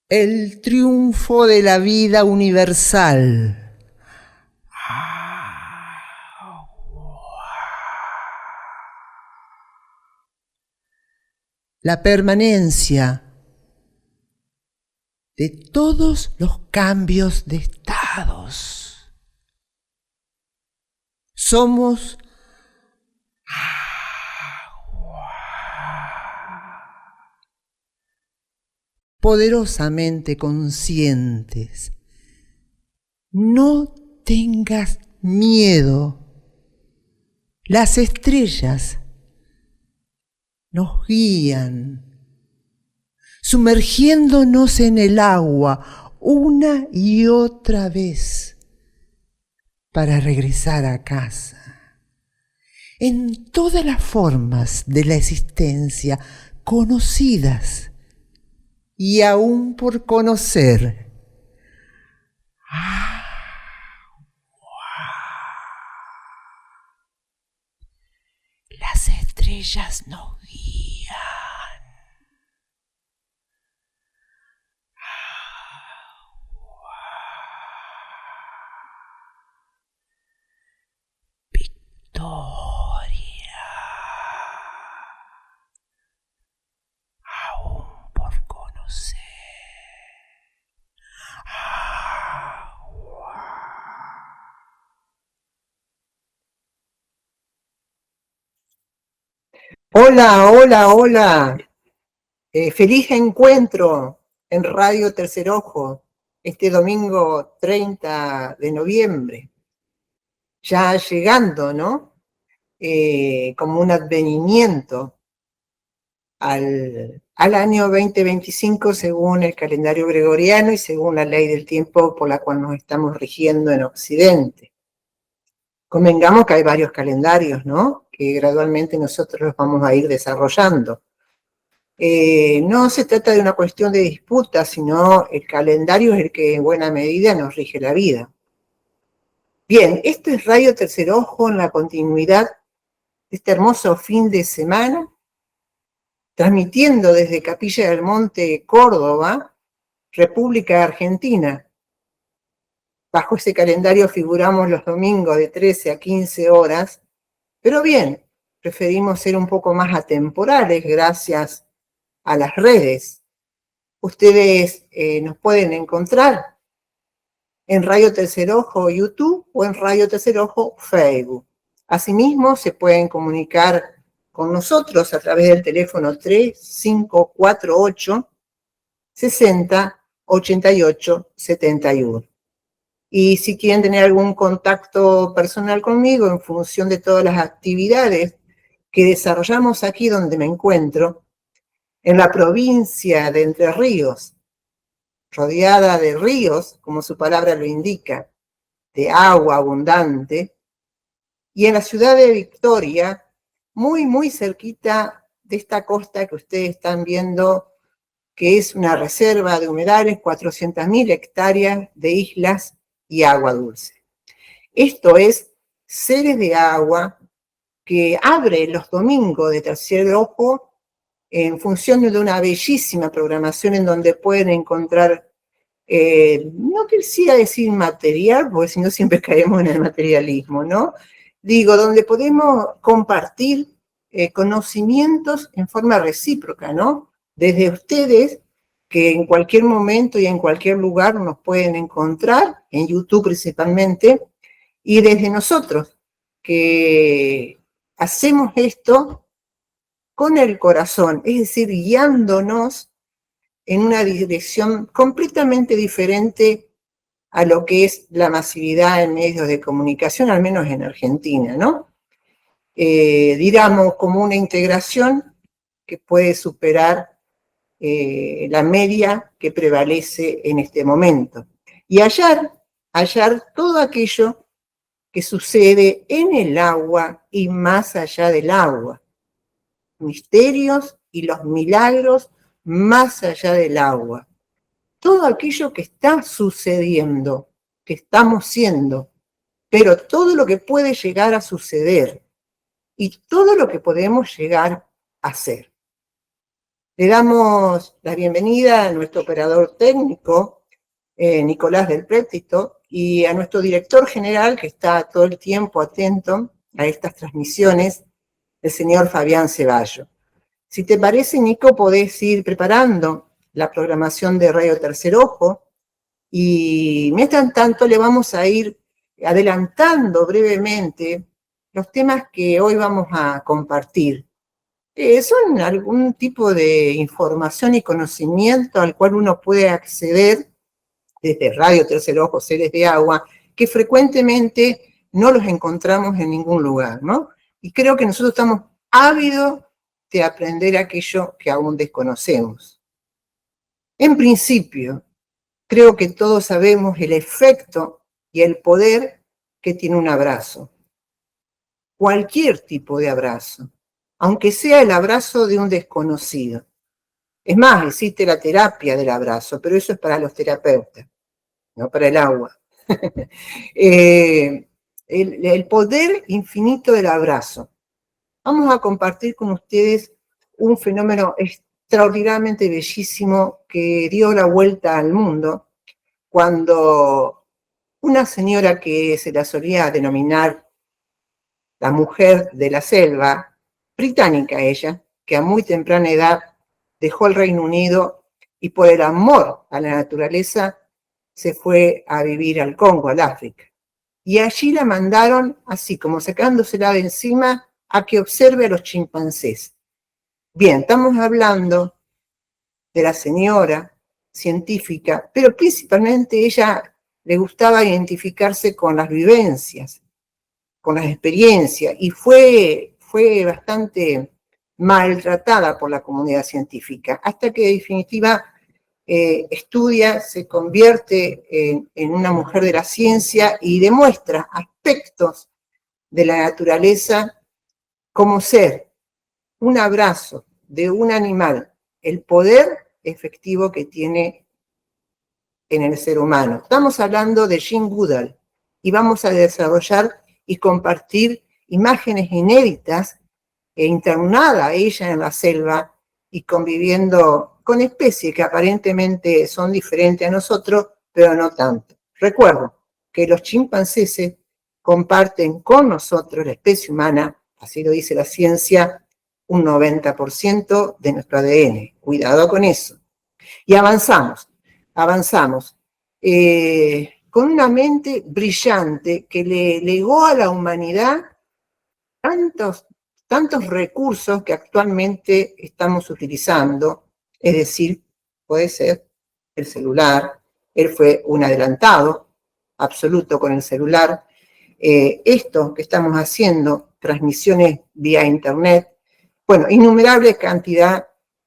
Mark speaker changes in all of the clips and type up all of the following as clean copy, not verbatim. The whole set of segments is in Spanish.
Speaker 1: El triunfo de la vida universal. La permanencia de todos los cambios de estados. Somos poderosamente conscientes. No tengas miedo. Las estrellas nos guían, sumergiéndonos en el agua una y otra vez para regresar a casa. En todas las formas de la existencia conocidas y aún por conocer. Las estrellas nos guían. Victoria. Aún por conocer.
Speaker 2: Hola, hola, hola. Feliz encuentro en Radio Tercer Ojo este domingo 30 de noviembre. Ya llegando, ¿no? Como un advenimiento al año 2025 según el calendario gregoriano y según la ley del tiempo por la cual nos estamos rigiendo en Occidente. Convengamos que hay varios calendarios, ¿no? Que gradualmente nosotros los vamos a ir desarrollando. No se trata de una cuestión de disputa, sino el calendario es el que en buena medida nos rige la vida. Bien, esto es Radio Tercer Ojo en la continuidad de este hermoso fin de semana, transmitiendo desde Capilla del Monte, Córdoba, República Argentina. Bajo ese calendario figuramos los domingos de 13 a 15 horas, pero bien, preferimos ser un poco más atemporales gracias a las redes. Ustedes nos pueden encontrar en Radio Tercer Ojo YouTube o en Radio Tercer Ojo Facebook. Asimismo, se pueden comunicar con nosotros a través del teléfono 3548 60 88 71. Y si quieren tener algún contacto personal conmigo en función de todas las actividades que desarrollamos aquí donde me encuentro, en la provincia de Entre Ríos, rodeada de ríos, como su palabra lo indica, de agua abundante, y en la ciudad de Victoria, muy, muy cerquita de esta costa que ustedes están viendo, que es una reserva de humedales, 400.000 hectáreas de islas y agua dulce. Esto es Seres de Agua, que abre los domingos de Tercer Ojo en función de una bellísima programación en donde pueden encontrar, no quisiera decir material, porque si no siempre caemos en el materialismo, ¿no? Digo, donde podemos compartir conocimientos en forma recíproca, ¿no? Desde ustedes, que en cualquier momento y en cualquier lugar nos pueden encontrar, en YouTube principalmente, y desde nosotros, que hacemos esto con el corazón, es decir, guiándonos en una dirección completamente diferente a lo que es la masividad en medios de comunicación, al menos en Argentina, ¿no? Digamos, como una integración que puede superar la media que prevalece en este momento. Y hallar todo aquello que sucede en el agua y más allá del agua. Misterios y los milagros más allá del agua. Todo aquello que está sucediendo, que estamos siendo, pero todo lo que puede llegar a suceder y todo lo que podemos llegar a ser. Le damos la bienvenida a nuestro operador técnico, Nicolás del Préstito, y a nuestro director general, que está todo el tiempo atento a estas transmisiones, el señor Fabián Ceballo. Si te parece, Nico, podés ir preparando la programación de Radio Tercer Ojo, y mientras tanto le vamos a ir adelantando brevemente los temas que hoy vamos a compartir. Son algún tipo de información y conocimiento al cual uno puede acceder desde Radio Tercer Ojo, Seres de Agua, que frecuentemente no los encontramos en ningún lugar, ¿no? Y creo que nosotros estamos ávidos de aprender aquello que aún desconocemos. En principio, creo que todos sabemos el efecto y el poder que tiene un abrazo. Cualquier tipo de abrazo, aunque sea el abrazo de un desconocido. Es más, existe la terapia del abrazo, pero eso es para los terapeutas, no para el agua. El poder infinito del abrazo. Vamos a compartir con ustedes un fenómeno extraordinariamente bellísimo que dio la vuelta al mundo cuando una señora que se la solía denominar la mujer de la selva, británica ella, que a muy temprana edad dejó el Reino Unido y por el amor a la naturaleza se fue a vivir al Congo, al África. Y allí la mandaron, así como sacándosela de encima, a que observe a los chimpancés. Bien, estamos hablando de la señora científica, pero principalmente ella le gustaba identificarse con las vivencias, con las experiencias, y fue bastante maltratada por la comunidad científica, hasta que en definitiva estudia, se convierte en una mujer de la ciencia y demuestra aspectos de la naturaleza como ser un abrazo de un animal, el poder efectivo que tiene en el ser humano. Estamos hablando de Jane Goodall y vamos a desarrollar y compartir imágenes inéditas, internada ella en la selva y conviviendo con especies que aparentemente son diferentes a nosotros, pero no tanto. Recuerdo que los chimpancéses comparten con nosotros, la especie humana, así lo dice la ciencia, un 90% de nuestro ADN. Cuidado con eso. Y avanzamos con una mente brillante que le legó a la humanidad tantos recursos que actualmente estamos utilizando, es decir, puede ser el celular. Él fue un adelantado absoluto con el celular. Esto que estamos haciendo, transmisiones vía internet, bueno, innumerable cantidad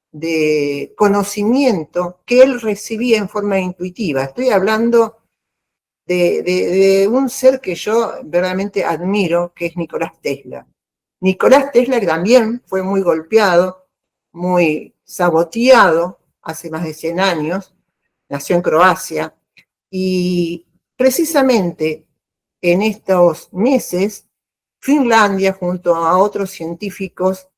Speaker 2: de conocimiento que él recibía en forma intuitiva. Estoy hablando de un ser que yo verdaderamente admiro, que es Nicolás Tesla. Nicolás Tesla, que también fue muy golpeado, muy saboteado hace más de 100 años, nació en Croacia, y precisamente en estos meses, Finlandia, junto a otros científicos,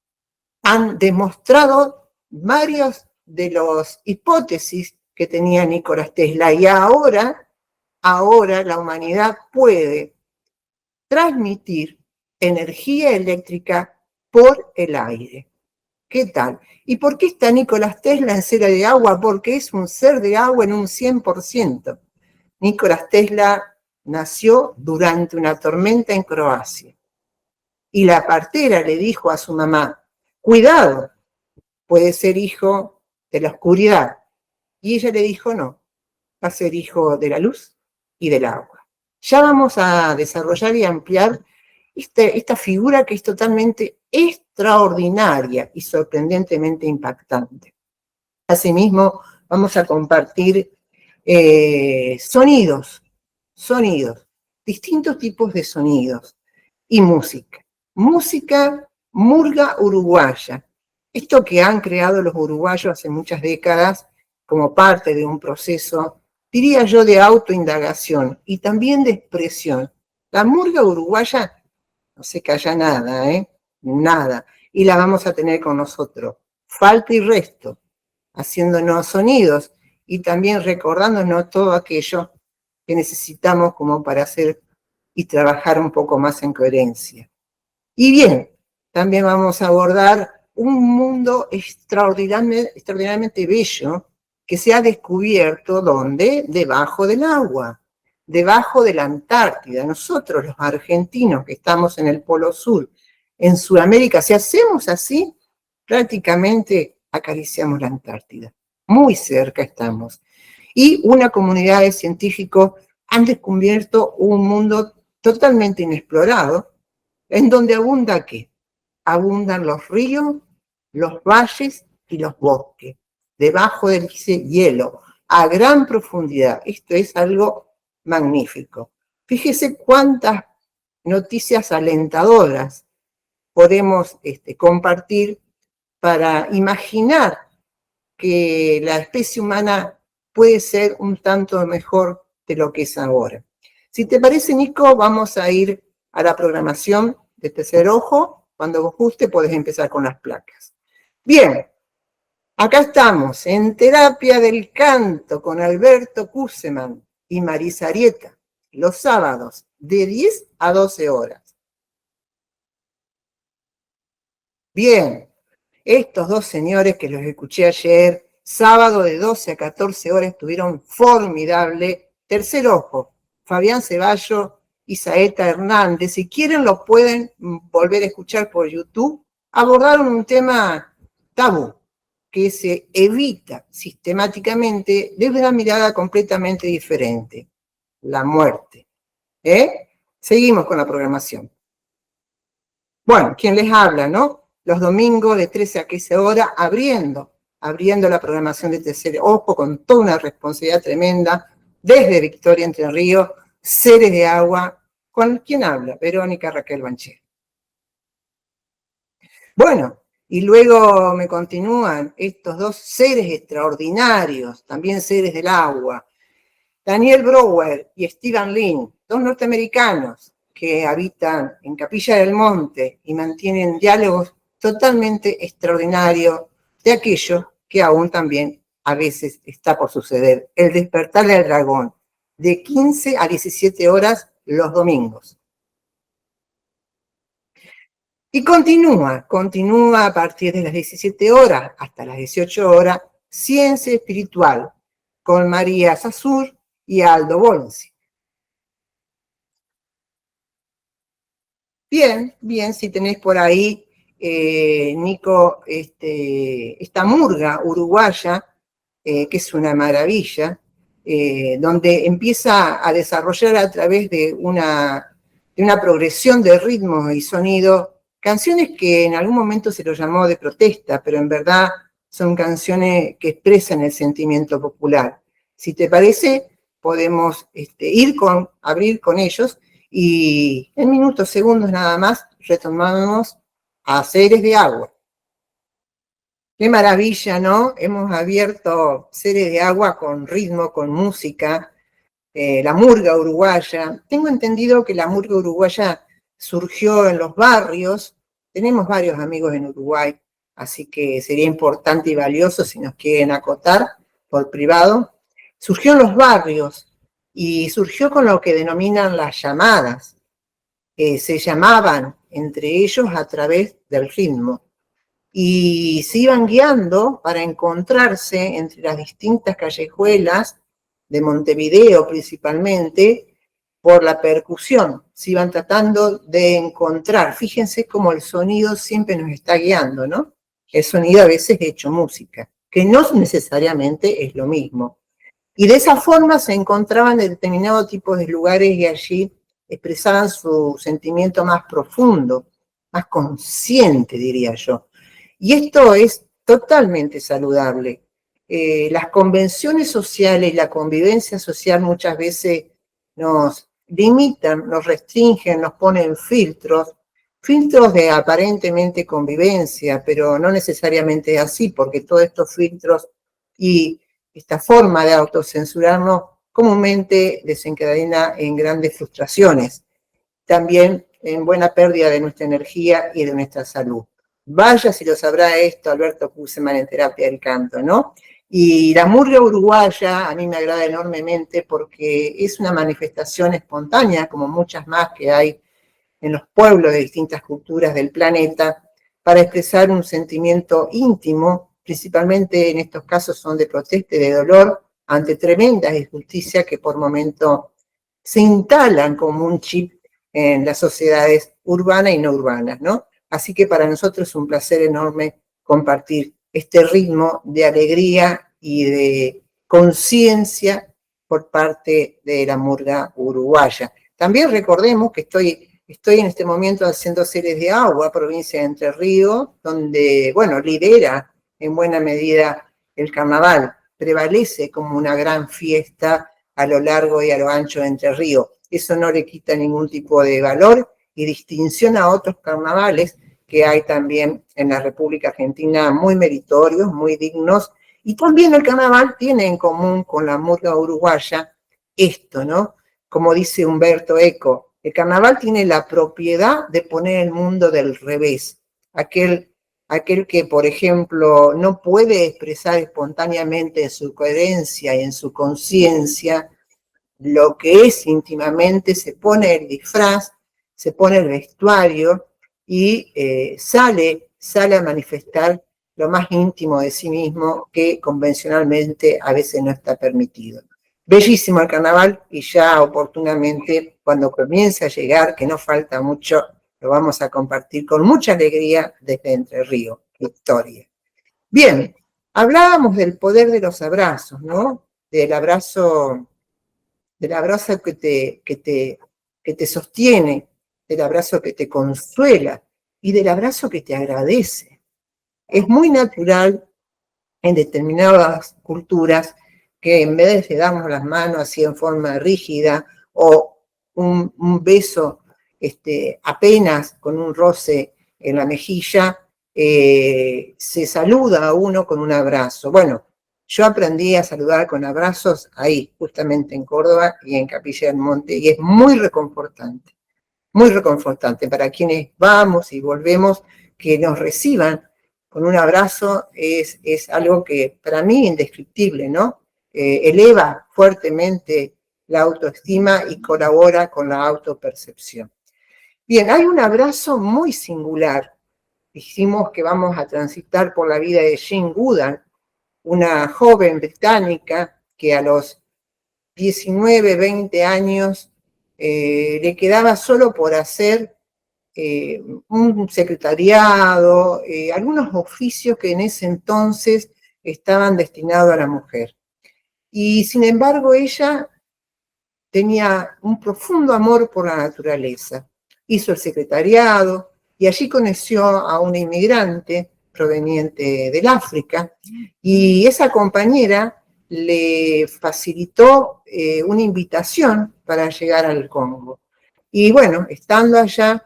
Speaker 2: han demostrado varios de las hipótesis que tenía Nicolás Tesla, y ahora la humanidad puede transmitir energía eléctrica por el aire. ¿Qué tal? ¿Y por qué está Nicolás Tesla en Cera de Agua? Porque es un ser de agua en un 100%. Nicolás Tesla nació durante una tormenta en Croacia. Y la partera le dijo a su mamá, cuidado, puede ser hijo de la oscuridad. Y ella le dijo, no, va a ser hijo de la luz y del agua. Ya vamos a desarrollar y ampliar esta figura que es totalmente extraordinaria y sorprendentemente impactante. Asimismo, vamos a compartir sonidos, distintos tipos de sonidos y música. Música murga uruguaya. Esto que han creado los uruguayos hace muchas décadas como parte de un proceso, diría yo, de autoindagación y también de expresión. La murga uruguaya no se calla nada, nada. Y la vamos a tener con nosotros. falta y resto, haciéndonos sonidos y también recordándonos todo aquello que necesitamos como para hacer y trabajar un poco más en coherencia. Y bien, también vamos a abordar un mundo extraordinariamente bello que se ha descubierto, ¿dónde? Debajo del agua, debajo de la Antártida. Nosotros, los argentinos que estamos en el Polo Sur, en Sudamérica, si hacemos así, prácticamente acariciamos la Antártida. Muy cerca estamos. Y una comunidad de científicos han descubierto un mundo totalmente inexplorado, en donde abunda ¿qué? Abundan los ríos, los valles y los bosques, debajo del hielo, a gran profundidad. Esto es algo magnífico. Fíjese cuántas noticias alentadoras podemos compartir para imaginar que la especie humana puede ser un tanto mejor de lo que es ahora. Si te parece, Nico, vamos a ir a la programación de Tercer Ojo. Cuando vos guste, podés empezar con las placas. Bien, acá estamos en Terapia del Canto con Alberto Kuseman y Marisa Arieta, los sábados de 10 a 12 horas. Bien, estos dos señores que los escuché ayer, sábado de 12 a 14 horas, estuvieron formidable. Tercer Ojo, Fabián Ceballos y Saeta Hernández. Si quieren lo pueden volver a escuchar por YouTube. Abordaron un tema tabú que se evita sistemáticamente desde una mirada completamente diferente, la muerte. Seguimos con la programación. Bueno, ¿quién les habla, no? Los domingos de 13 a 15 horas, abriendo la programación de Tercer Ojo con toda una responsabilidad tremenda, desde Victoria, Entre Ríos, Seres de Agua, ¿con quién habla? Verónica Raquel Banchero. Bueno, y luego me continúan estos dos seres extraordinarios, también seres del agua, Daniel Brower y Steven Lin, dos norteamericanos que habitan en Capilla del Monte y mantienen diálogos totalmente extraordinarios de aquello que aún también a veces está por suceder, el despertar del dragón, de 15 a 17 horas los domingos. Y continúa a partir de las 17 horas hasta las 18 horas, Ciencia Espiritual, con María Sazur y Aldo Bonzi. Bien, si tenés por ahí, Nico, esta murga uruguaya, que es una maravilla, donde empieza a desarrollar a través de una progresión de ritmos y sonido, canciones que en algún momento se lo llamó de protesta, pero en verdad son canciones que expresan el sentimiento popular. Si te parece, podemos abrir con ellos y en minutos, segundos nada más, retomamos a Seres de Agua. Qué maravilla, ¿no? Hemos abierto Seres de Agua con ritmo, con música, la murga uruguaya. Tengo entendido que la murga uruguaya surgió en los barrios. Tenemos varios amigos en Uruguay, así que sería importante y valioso si nos quieren acotar por privado. Surgió en los barrios y surgió con lo que denominan las llamadas. Se llamaban entre ellos a través del ritmo y se iban guiando para encontrarse entre las distintas callejuelas de Montevideo principalmente por la percusión. Se iban tratando de encontrar. Fíjense cómo el sonido siempre nos está guiando, ¿no? El sonido a veces es hecho música, que no necesariamente es lo mismo. Y de esa forma se encontraban en determinados tipos de lugares y allí expresaban su sentimiento más profundo, más consciente, diría yo. Y esto es totalmente saludable. Las convenciones sociales y la convivencia social muchas veces nos limitan, nos restringen, nos ponen filtros de aparentemente convivencia, pero no necesariamente así, porque todos estos filtros y esta forma de autocensurarnos comúnmente desencadena en grandes frustraciones, también en buena pérdida de nuestra energía y de nuestra salud. Vaya si lo sabrá esto Alberto Kuseman en Terapia del Canto, ¿no? Y la murga uruguaya a mí me agrada enormemente porque es una manifestación espontánea, como muchas más que hay en los pueblos de distintas culturas del planeta, para expresar un sentimiento íntimo, principalmente en estos casos son de protesta y de dolor ante tremendas injusticias que por momento se instalan como un chip en las sociedades urbanas y no urbanas, ¿no? Así que para nosotros es un placer enorme compartir este ritmo de alegría y de conciencia por parte de la murga uruguaya. También recordemos que estoy en este momento haciendo Seres de Agua, provincia de Entre Ríos, donde, bueno, lidera en buena medida el carnaval, prevalece como una gran fiesta a lo largo y a lo ancho de Entre Ríos. Eso no le quita ningún tipo de valor y distinción a otros carnavales que hay también en la República Argentina, muy meritorios, muy dignos, y también el carnaval tiene en común con la murga uruguaya esto, ¿no? Como dice Humberto Eco, el carnaval tiene la propiedad de poner el mundo del revés. Aquel que, por ejemplo, no puede expresar espontáneamente en su coherencia y en su conciencia lo que es íntimamente, se pone el disfraz, se pone el vestuario y sale a manifestar lo más íntimo de sí mismo que convencionalmente a veces no está permitido. Bellísimo el carnaval y ya oportunamente cuando comience a llegar, que no falta mucho, lo vamos a compartir con mucha alegría desde Entre Ríos, Victoria. Bien, hablábamos del poder de los abrazos, ¿no? Del abrazo que te sostiene, del abrazo que te consuela y del abrazo que te agradece. Es muy natural en determinadas culturas que en vez de darnos las manos así en forma rígida o un beso apenas con un roce en la mejilla, se saluda a uno con un abrazo. Bueno, yo aprendí a saludar con abrazos ahí, justamente en Córdoba y en Capilla del Monte, y es muy reconfortante para quienes vamos y volvemos, que nos reciban con un abrazo es algo que para mí es indescriptible, ¿no? Eleva fuertemente la autoestima y colabora con la autopercepción. Bien, hay un abrazo muy singular. Dijimos que vamos a transitar por la vida de Jane Goodall, una joven británica que a los 19, 20 años le quedaba solo por hacer un secretariado, algunos oficios que en ese entonces estaban destinados a la mujer. Y sin embargo ella tenía un profundo amor por la naturaleza. Hizo el secretariado y allí conoció a una inmigrante proveniente del África y esa compañera le facilitó una invitación para llegar al Congo. Y bueno, estando allá,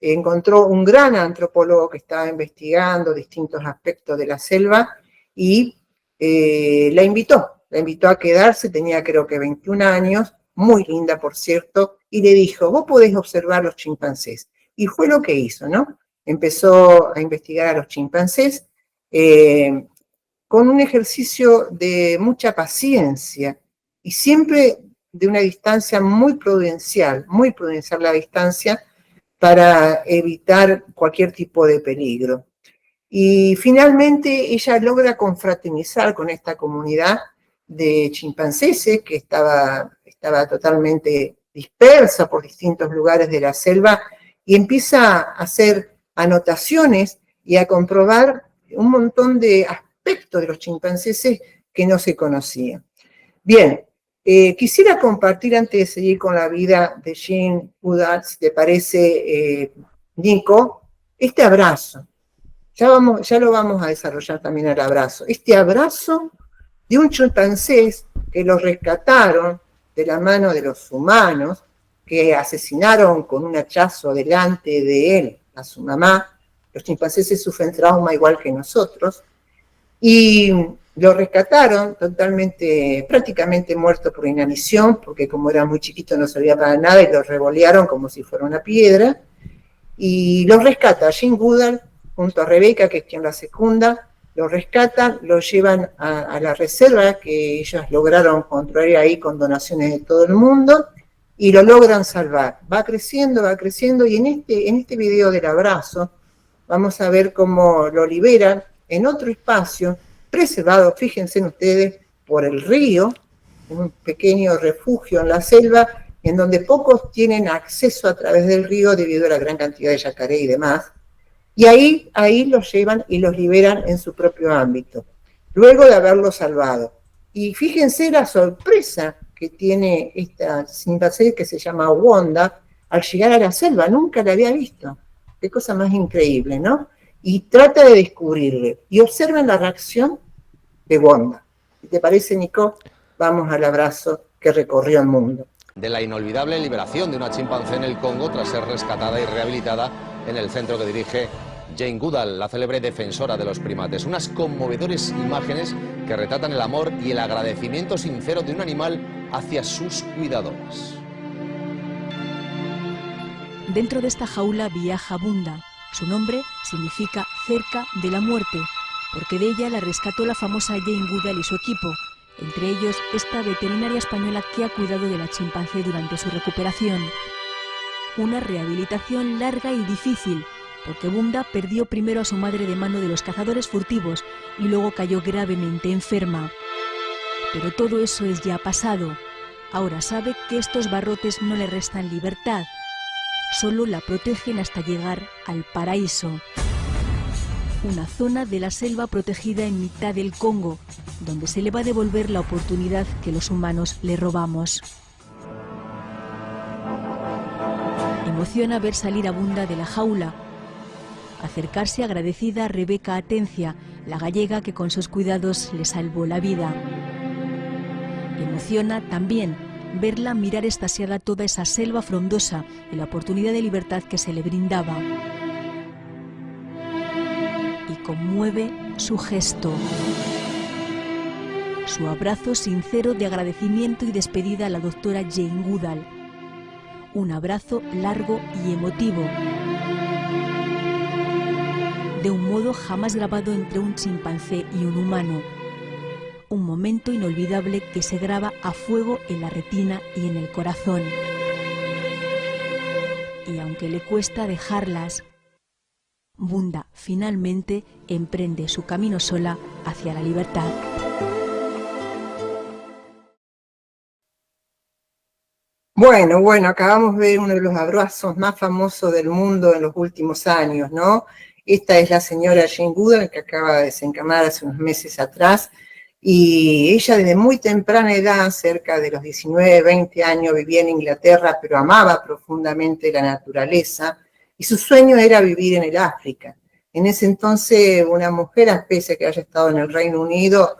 Speaker 2: encontró un gran antropólogo que estaba investigando distintos aspectos de la selva y la invitó a quedarse, tenía creo que 21 años, muy linda por cierto, y le dijo, vos podés observar los chimpancés. Y fue lo que hizo, ¿no? Empezó a investigar a los chimpancés con un ejercicio de mucha paciencia y siempre de una distancia muy prudencial la distancia para evitar cualquier tipo de peligro. Y finalmente ella logra confraternizar con esta comunidad de chimpancéses que estaba totalmente dispersa por distintos lugares de la selva y empieza a hacer anotaciones y a comprobar un montón de aspectos de los chimpancéses que no se conocían. Bien, quisiera compartir antes de seguir con la vida de Jane Goodall, si te parece, Nico, este abrazo. Ya lo vamos a desarrollar también el abrazo. Este abrazo de un chimpancé que lo rescataron de la mano de los humanos, que asesinaron con un hachazo delante de él a su mamá. Los chimpancés sufren trauma igual que nosotros. Y lo rescataron prácticamente muerto por inanición, porque como era muy chiquito no servía para nada y lo revolearon como si fuera una piedra. Y lo rescata Jane Goodall junto a Rebeca, que es quien la secunda, lo rescatan, lo llevan a la reserva que ellas lograron construir ahí con donaciones de todo el mundo y lo logran salvar. Va creciendo y en este video del abrazo vamos a ver cómo lo liberan en otro espacio preservado, fíjense ustedes, por el río, un pequeño refugio en la selva, en donde pocos tienen acceso a través del río debido a la gran cantidad de yacaré y demás. Y ahí los llevan y los liberan en su propio ámbito, luego de haberlos salvado. Y fíjense la sorpresa que tiene esta chimpancé que se llama Wanda al llegar a la selva, nunca la había visto. Qué cosa más increíble, ¿no? Y trata de descubrirle. Y observen la reacción de Wanda. ¿Te parece, Nico? Vamos al abrazo que recorrió el mundo.
Speaker 3: De la inolvidable liberación de una chimpancé en el Congo tras ser rescatada y rehabilitada en el centro que dirige Jane Goodall, la célebre defensora de los primates. Unas conmovedores imágenes que retratan el amor y el agradecimiento sincero de un animal hacia sus cuidadores.
Speaker 4: Dentro de esta jaula viaja Bunda. Su nombre significa cerca de la muerte, porque de ella la rescató la famosa Jane Goodall y su equipo, entre ellos esta veterinaria española que ha cuidado de la chimpancé durante su recuperación. Una rehabilitación larga y difícil, porque Bunda perdió primero a su madre de mano de los cazadores furtivos y luego cayó gravemente enferma. Pero todo eso es ya pasado. Ahora sabe que estos barrotes no le restan libertad, solo la protegen hasta llegar al paraíso. Una zona de la selva protegida en mitad del Congo, donde se le va a devolver la oportunidad que los humanos le robamos. Emociona ver salir a Bunda de la jaula, acercarse agradecida a Rebeca Atencia, la gallega que con sus cuidados le salvó la vida. Emociona también verla mirar extasiada toda esa selva frondosa y la oportunidad de libertad que se le brindaba. Y conmueve su gesto, su abrazo sincero de agradecimiento y despedida a la doctora Jane Goodall. Un abrazo largo y emotivo, de un modo jamás grabado entre un chimpancé y un humano. Un momento inolvidable que se graba a fuego en la retina y en el corazón. Y aunque le cuesta dejarlas, Bunda finalmente emprende su camino sola hacia la libertad.
Speaker 2: Bueno, acabamos de ver uno de los abrazos más famosos del mundo en los últimos años, ¿no? Esta es la señora Jane Goodall, que acaba de desencarnar hace unos meses atrás, y ella desde muy temprana edad, cerca de los 19, 20 años, vivía en Inglaterra, pero amaba profundamente la naturaleza, y su sueño era vivir en el África. En ese entonces, una mujer, pese a que haya estado en el Reino Unido,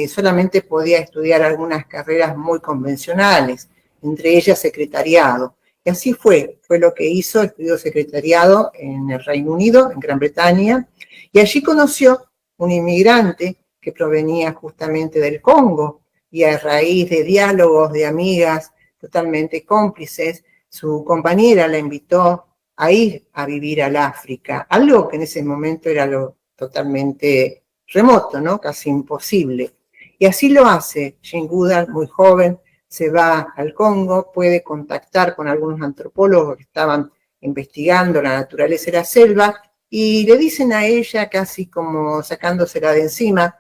Speaker 2: solamente podía estudiar algunas carreras muy convencionales, entre ellas secretariado. Y así fue lo que hizo, estudió secretariado en el Reino Unido, en Gran Bretaña, y allí conoció un inmigrante que provenía justamente del Congo, y a raíz de diálogos de amigas totalmente cómplices, su compañera la invitó a ir a vivir al África, algo que en ese momento era lo totalmente remoto, ¿no? Casi imposible. Y así lo hace Jane Goodall, muy joven, se va al Congo, puede contactar con algunos antropólogos que estaban investigando la naturaleza de la selva, y le dicen a ella, casi como sacándosela de encima,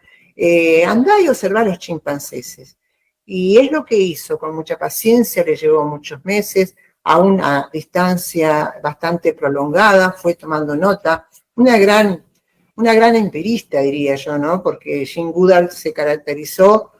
Speaker 2: andá y observá a los chimpancéses. Y es lo que hizo, con mucha paciencia, le llevó muchos meses, a una distancia bastante prolongada, fue tomando nota, una gran empirista, diría yo, ¿no? Porque Jane Goodall se caracterizó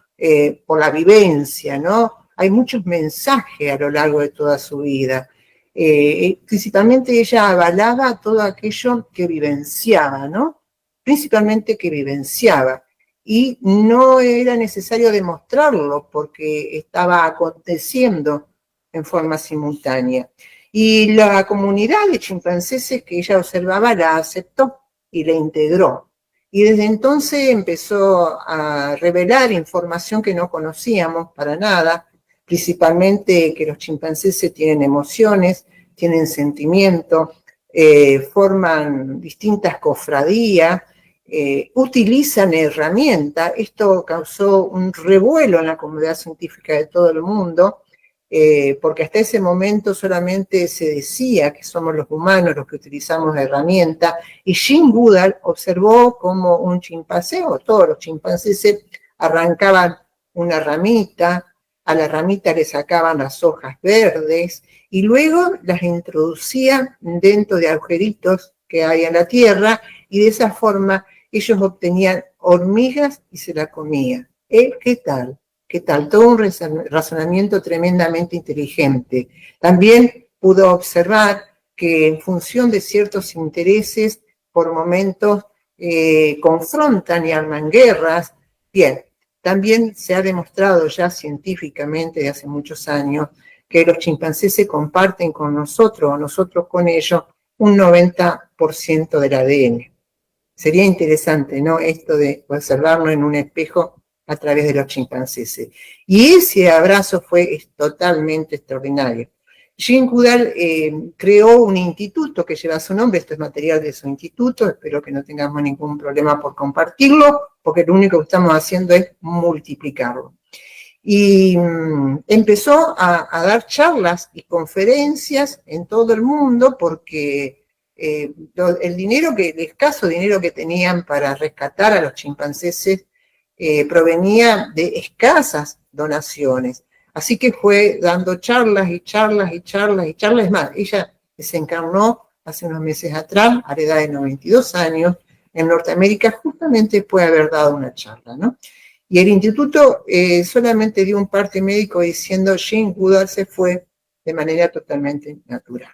Speaker 2: por la vivencia, ¿no? Hay muchos mensajes a lo largo de toda su vida. Principalmente ella avalaba todo aquello que vivenciaba, ¿no? Principalmente que vivenciaba. Y no era necesario demostrarlo porque estaba aconteciendo en forma simultánea. Y la comunidad de chimpancéses que ella observaba la aceptó y la integró. Y desde entonces empezó a revelar información que no conocíamos para nada, principalmente que los chimpancéses tienen emociones, tienen sentimientos, forman distintas cofradías, utilizan herramientas. Esto causó un revuelo en la comunidad científica de todo el mundo, porque hasta ese momento solamente se decía que somos los humanos los que utilizamos la herramienta, y Jane Goodall observó cómo un chimpancé, o todos los chimpancés, arrancaban una ramita, a la ramita le sacaban las hojas verdes, y luego las introducían dentro de agujeritos que hay en la tierra, y de esa forma ellos obtenían hormigas y se la comían. ¿Qué tal? ¿Qué tal? Todo un razonamiento tremendamente inteligente. También pudo observar que en función de ciertos intereses, por momentos confrontan y arman guerras. Bien, también se ha demostrado ya científicamente de hace muchos años que los chimpancés se comparten con nosotros, o nosotros con ellos, un 90% del ADN. Sería interesante, ¿no?, esto de observarnos en un espejo a través de los chimpancés. Y ese abrazo fue totalmente extraordinario. Jane Goodall creó un instituto que lleva su nombre, esto es material de su instituto, espero que no tengamos ningún problema por compartirlo, porque lo único que estamos haciendo es multiplicarlo. Y empezó a dar charlas y conferencias en todo el mundo, porque el escaso dinero que tenían para rescatar a los chimpancés provenía de escasas donaciones. Así que fue dando charlas y charlas y charlas y charlas. Es más, ella desencarnó hace unos meses atrás, a la edad de 92 años, en Norteamérica, justamente después de haber dado una charla, ¿no? Y el instituto solamente dio un parte médico diciendo Jane Goodall se fue de manera totalmente natural.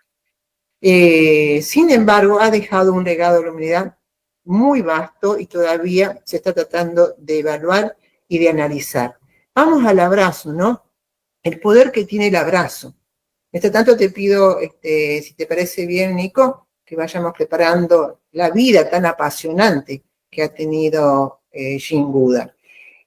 Speaker 2: Sin embargo, ha dejado un legado de la humanidad muy vasto y todavía se está tratando de evaluar y de analizar. Vamos al abrazo, ¿no? El poder que tiene el abrazo. Mientras tanto te pido, si te parece bien, Nico, que vayamos preparando la vida tan apasionante que ha tenido Jane Goodall.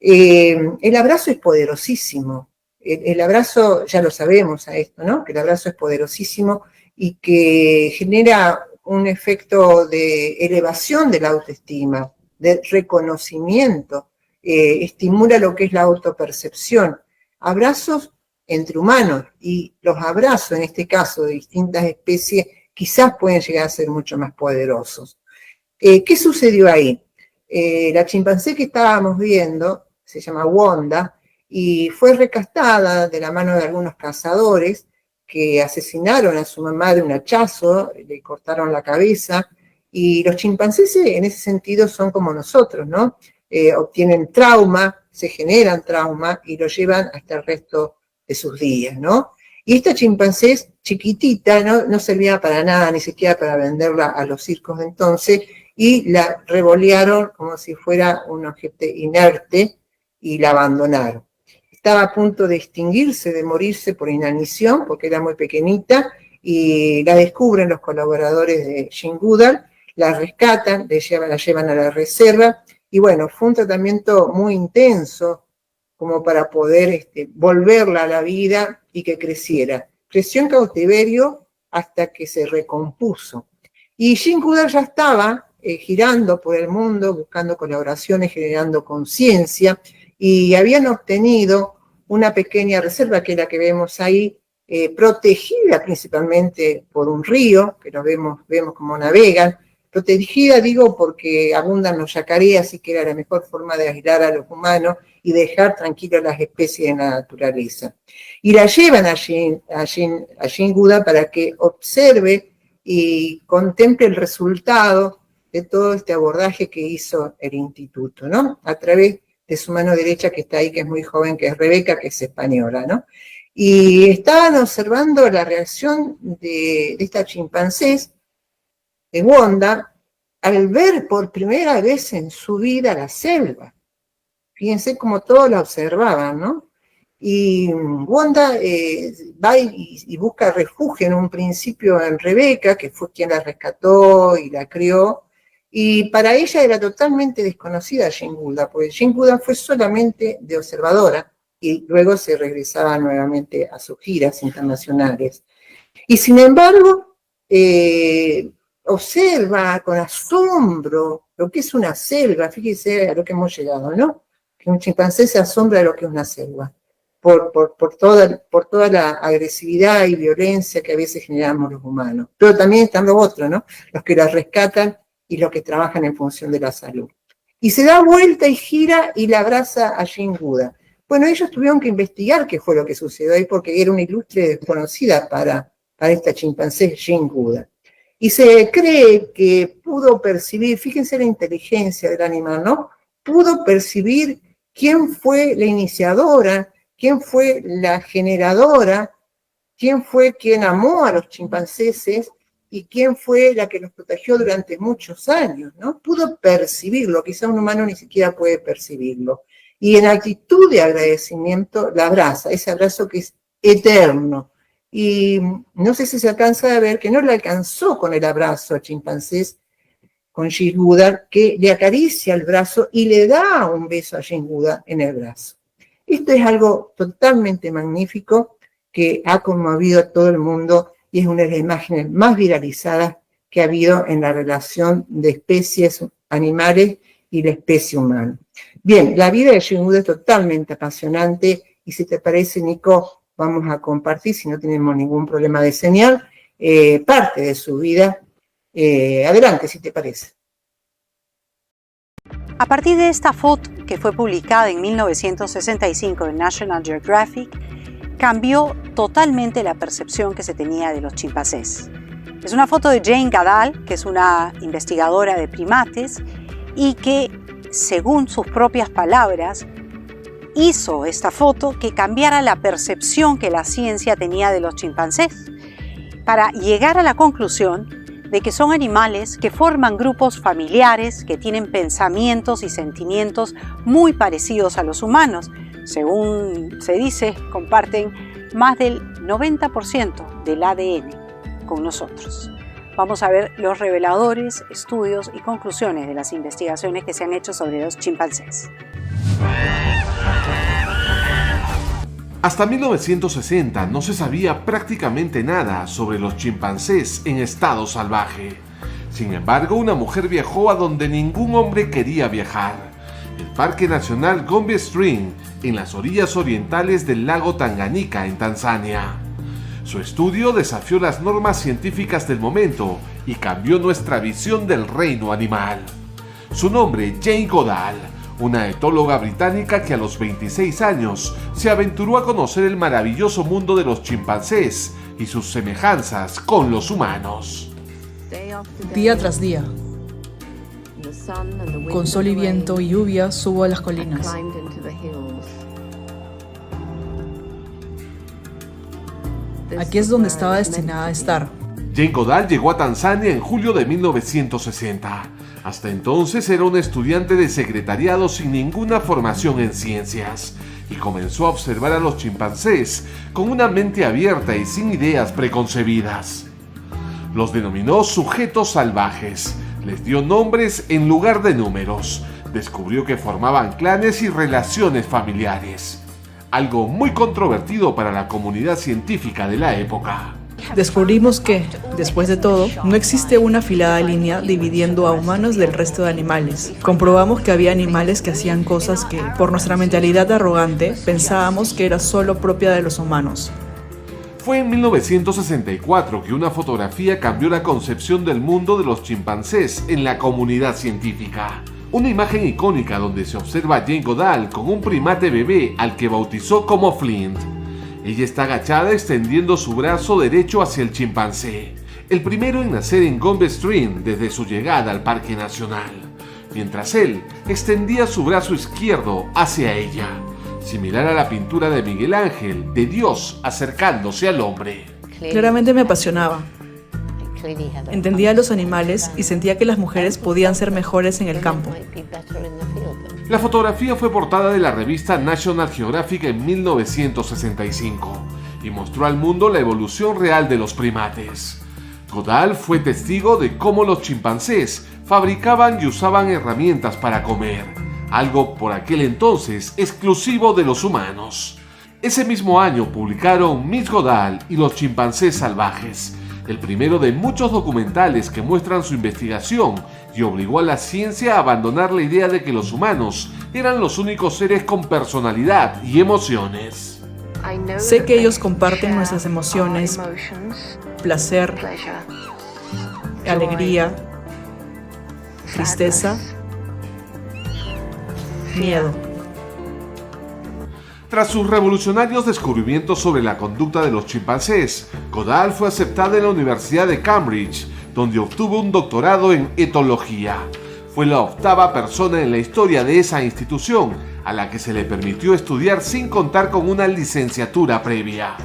Speaker 2: El abrazo es poderosísimo. El abrazo, ya lo sabemos a esto, ¿no? Que el abrazo es poderosísimo y que genera un efecto de elevación de la autoestima, de reconocimiento, estimula lo que es la autopercepción. Abrazos entre humanos, y los abrazos, en este caso, de distintas especies, quizás pueden llegar a ser mucho más poderosos. ¿Qué sucedió ahí? La chimpancé que estábamos viendo se llama Wanda, y fue rescatada de la mano de algunos cazadores que asesinaron a su mamá de un hachazo, le cortaron la cabeza, y los chimpancés en ese sentido son como nosotros, ¿no? Obtienen trauma, se generan trauma y lo llevan hasta el resto de sus días, ¿no? Y esta chimpancé chiquitita, no servía para nada, ni siquiera para venderla a los circos de entonces, y la revolearon como si fuera un objeto inerte y la abandonaron. Estaba a punto de extinguirse, de morirse por inanición, porque era muy pequeñita, y la descubren los colaboradores de Jane Goodall, la rescatan, la llevan a la reserva, y bueno, fue un tratamiento muy intenso como para poder volverla a la vida y que creciera. Creció en cautiverio hasta que se recompuso. Y Jane Goodall ya estaba girando por el mundo, buscando colaboraciones, generando conciencia, y habían obtenido una pequeña reserva, que es la que vemos ahí, protegida principalmente por un río, que lo vemos como navegan. Protegida, digo, porque abundan los yacarés, así que era la mejor forma de aislar a los humanos y dejar tranquilas las especies en la naturaleza. Y la llevan a Jane Goodall para que observe y contemple el resultado de todo este abordaje que hizo el instituto, ¿no? A través de su mano derecha, que está ahí, que es muy joven, que es Rebeca, que es española, ¿no? Y estaban observando la reacción de esta chimpancés, de Wanda, al ver por primera vez en su vida la selva. Fíjense cómo todos la observaban, ¿no? Y Wanda va y busca refugio en un principio en Rebeca, que fue quien la rescató y la crió, y para ella era totalmente desconocida Jane Goodall, porque Jane Goodall fue solamente de observadora, y luego se regresaba nuevamente a sus giras internacionales. Y sin embargo, observa con asombro lo que es una selva. Fíjese a lo que hemos llegado, ¿no? Que un chimpancé se asombra de lo que es una selva, por toda la agresividad y violencia que a veces generamos los humanos. Pero también están los otros, ¿no? Los que la rescatan y los que trabajan en función de la salud. Y se da vuelta y gira y la abraza a Jane Goodall. Bueno, ellos tuvieron que investigar qué fue lo que sucedió ahí, porque era una ilustre desconocida para esta chimpancé Jane Goodall. Y se cree que pudo percibir, fíjense la inteligencia del animal, ¿no? Pudo percibir quién fue la iniciadora, quién fue la generadora, quién fue quien amó a los chimpancéses y quién fue la que los protegió durante muchos años, ¿no? Pudo percibirlo, quizá un humano ni siquiera puede percibirlo. Y en actitud de agradecimiento la abraza, ese abrazo que es eterno. Y no sé si se alcanza a ver que no le alcanzó con el abrazo a chimpancés, con Jane Goodall, que le acaricia el brazo y le da un beso a Jane Goodall en el brazo. Esto es algo totalmente magnífico que ha conmovido a todo el mundo y es una de las imágenes más viralizadas que ha habido en la relación de especies animales y la especie humana. Bien, la vida de Jane Goodall es totalmente apasionante y si te parece, Nico, vamos a compartir, si no tenemos ningún problema de señal, parte de su vida. Adelante, si te parece.
Speaker 5: A partir de esta foto, que fue publicada en 1965 en National Geographic, cambió totalmente la percepción que se tenía de los chimpancés. Es una foto de Jane Goodall, que es una investigadora de primates y que, según sus propias palabras, hizo esta foto que cambiara la percepción que la ciencia tenía de los chimpancés, para llegar a la conclusión de que son animales que forman grupos familiares, que tienen pensamientos y sentimientos muy parecidos a los humanos. Según se dice, comparten más del 90% del ADN con nosotros. Vamos a ver los reveladores estudios y conclusiones de las investigaciones que se han hecho sobre los chimpancés.
Speaker 6: Hasta 1960 no se sabía prácticamente nada sobre los chimpancés en estado salvaje. Sin embargo, una mujer viajó a donde ningún hombre quería viajar: el Parque Nacional Gombe Stream, en las orillas orientales del lago Tanganika, en Tanzania. Su estudio desafió las normas científicas del momento y cambió nuestra visión del reino animal. Su nombre, Jane Goodall, una etóloga británica que a los 26 años se aventuró a conocer el maravilloso mundo de los chimpancés y sus semejanzas con los humanos.
Speaker 7: Día tras día, con sol y viento y lluvia, subo a las colinas. Aquí es donde estaba destinada a estar.
Speaker 6: Jane Goodall llegó a Tanzania en julio de 1960. Hasta entonces era una estudiante de secretariado sin ninguna formación en ciencias y comenzó a observar a los chimpancés con una mente abierta y sin ideas preconcebidas. Los denominó sujetos salvajes, les dio nombres en lugar de números, descubrió que formaban clanes y relaciones familiares, algo muy controvertido para la comunidad científica de la época.
Speaker 7: Descubrimos que, después de todo, no existe una afilada línea dividiendo a humanos del resto de animales. Comprobamos que había animales que hacían cosas que, por nuestra mentalidad arrogante, pensábamos que era solo propia de los humanos.
Speaker 6: Fue en 1964 que una fotografía cambió la concepción del mundo de los chimpancés en la comunidad científica. Una imagen icónica donde se observa a Jane Goodall con un primate bebé al que bautizó como Flint. Ella está agachada extendiendo su brazo derecho hacia el chimpancé, el primero en nacer en Gombe Stream desde su llegada al Parque Nacional, mientras él extendía su brazo izquierdo hacia ella, similar a la pintura de Miguel Ángel de Dios acercándose al hombre.
Speaker 7: Claramente me apasionaba. Entendía a los animales y sentía que las mujeres podían ser mejores en el campo.
Speaker 6: La fotografía fue portada de la revista National Geographic en 1965 y mostró al mundo la evolución real de los primates. Goodall fue testigo de cómo los chimpancés fabricaban y usaban herramientas para comer, algo por aquel entonces exclusivo de los humanos. Ese mismo año publicaron Miss Goodall y los chimpancés salvajes, el primero de muchos documentales que muestran su investigación y obligó a la ciencia a abandonar la idea de que los humanos eran los únicos seres con personalidad y emociones.
Speaker 7: Sé que ellos comparten nuestras emociones, placer, alegría, tristeza, miedo.
Speaker 6: Tras sus revolucionarios descubrimientos sobre la conducta de los chimpancés, Goodall fue aceptada en la Universidad de Cambridge, donde obtuvo un doctorado en etología. Fue la octava persona en la historia de esa institución a la que se le permitió estudiar sin contar con una licenciatura previa.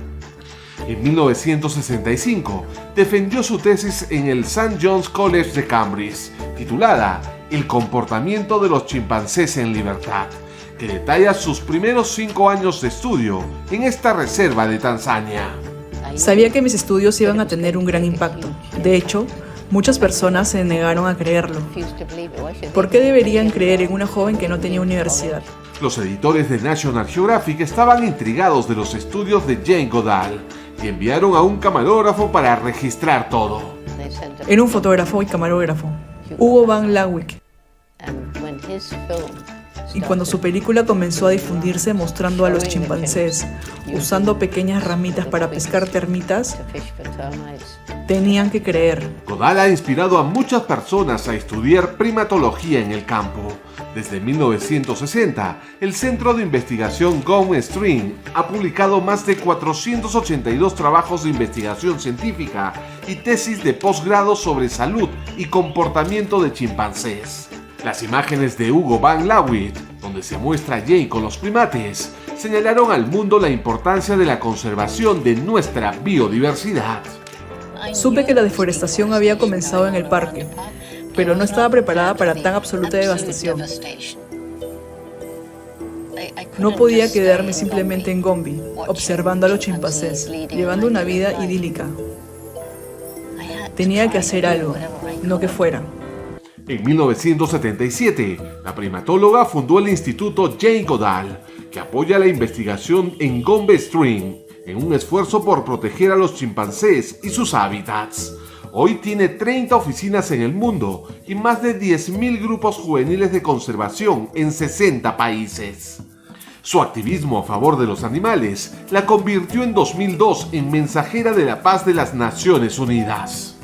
Speaker 6: En 1965, defendió su tesis en el St. John's College de Cambridge, titulada El comportamiento de los chimpancés en libertad, que detalla sus primeros 5 años de estudio en esta reserva de Tanzania.
Speaker 7: Sabía que mis estudios iban a tener un gran impacto. De hecho, muchas personas se negaron a creerlo. ¿Por qué deberían creer en una joven que no tenía universidad?
Speaker 6: Los editores de National Geographic estaban intrigados de los estudios de Jane Goodall y enviaron a un camarógrafo para registrar todo.
Speaker 7: Era un fotógrafo y camarógrafo, Hugo Van Lawick. Y cuando su película comenzó a difundirse mostrando a los chimpancés usando pequeñas ramitas para pescar termitas, tenían que creer.
Speaker 6: Goodall ha inspirado a muchas personas a estudiar primatología en el campo. Desde 1960, el Centro de Investigación Gome Stream ha publicado más de 482 trabajos de investigación científica y tesis de posgrado sobre salud y comportamiento de chimpancés. Las imágenes de Hugo Van Lawick, donde se muestra a Jane con los primates, señalaron al mundo la importancia de la conservación de nuestra biodiversidad.
Speaker 7: Supe que la deforestación había comenzado en el parque, pero no estaba preparada para tan absoluta devastación. No podía quedarme simplemente en Gombe, observando a los chimpancés, llevando una vida idílica. Tenía que hacer algo, no que fuera.
Speaker 6: En 1977, la primatóloga fundó el Instituto Jane Goodall, que apoya la investigación en Gombe Stream, en un esfuerzo por proteger a los chimpancés y sus hábitats. Hoy tiene 30 oficinas en el mundo y más de 10.000 grupos juveniles de conservación en 60 países. Su activismo a favor de los animales la convirtió en 2002 en mensajera de la paz de las Naciones Unidas.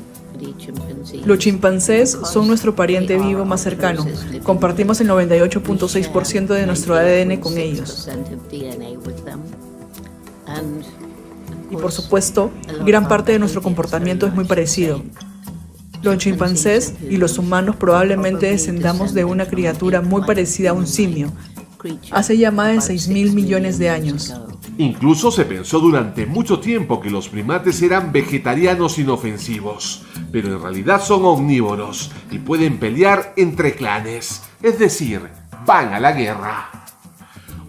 Speaker 7: Los chimpancés son nuestro pariente vivo más cercano. Compartimos el 98.6% de nuestro ADN con ellos. Y por supuesto, gran parte de nuestro comportamiento es muy parecido. Los chimpancés y los humanos probablemente descendamos de una criatura muy parecida a un simio, hace ya más de 6.000 millones de años.
Speaker 6: Incluso se pensó durante mucho tiempo que los primates eran vegetarianos inofensivos, pero en realidad son omnívoros y pueden pelear entre clanes, es decir, van a la guerra.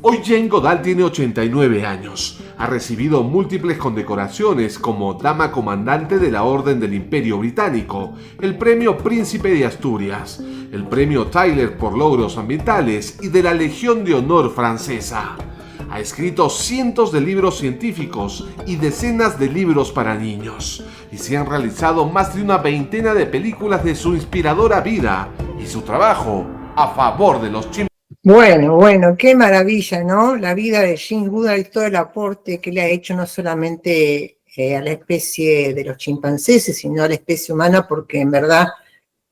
Speaker 6: Hoy Jane Goodall tiene 89 años. Ha recibido múltiples condecoraciones como Dama Comandante de la Orden del Imperio Británico, el Premio Príncipe de Asturias, el Premio Tyler por logros ambientales y de la Legión de Honor francesa. Ha escrito cientos de libros científicos y decenas de libros para niños, y se han realizado más de una veintena de películas de su inspiradora vida y su trabajo a favor de los chimpancés.
Speaker 2: Bueno, qué maravilla, ¿no? La vida de Jane Goodall y todo el aporte que le ha hecho no solamente a la especie de los chimpancés, sino a la especie humana, porque en verdad,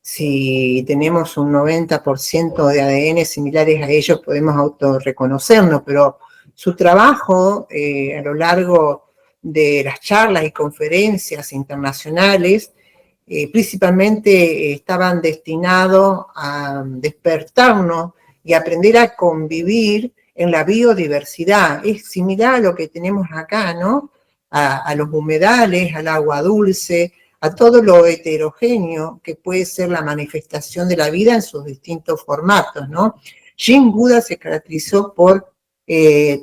Speaker 2: si tenemos un 90% de ADN similares a ellos, podemos autorreconocernos, pero su trabajo a lo largo de las charlas y conferencias internacionales principalmente estaban destinados a despertarnos y aprender a convivir en la biodiversidad. Es similar a lo que tenemos acá, ¿no? A los humedales, al agua dulce, a todo lo heterogéneo que puede ser la manifestación de la vida en sus distintos formatos, ¿no? Jane Goodall se caracterizó por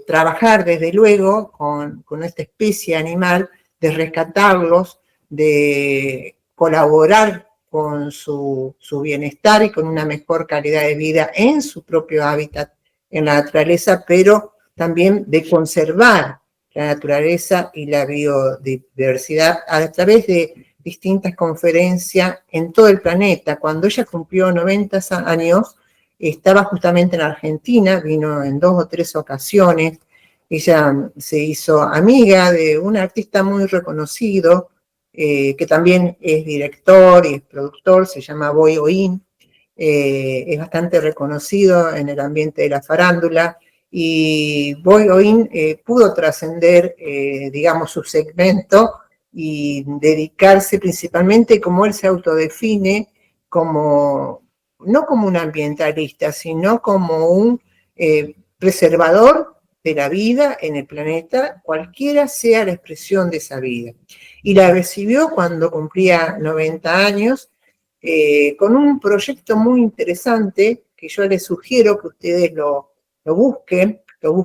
Speaker 2: trabajar desde luego con esta especie animal, de rescatarlos, de colaborar con su bienestar y con una mejor calidad de vida en su propio hábitat, en la naturaleza, pero también de conservar la naturaleza y la biodiversidad a través de distintas conferencias en todo el planeta. Cuando ella cumplió 90 años, estaba justamente en Argentina, vino en 2 o 3 ocasiones. Ella se hizo amiga de un artista muy reconocido, que también es director y es productor, se llama Boy Oin. Es bastante reconocido en el ambiente de la farándula, y Boy Oin pudo trascender, digamos, su segmento y dedicarse principalmente, como él se autodefine, como, no como un ambientalista, sino como un preservador de la vida en el planeta, cualquiera sea la expresión de esa vida. Y la recibió cuando cumplía 90 años, con un proyecto muy interesante que yo les sugiero que ustedes lo busquen,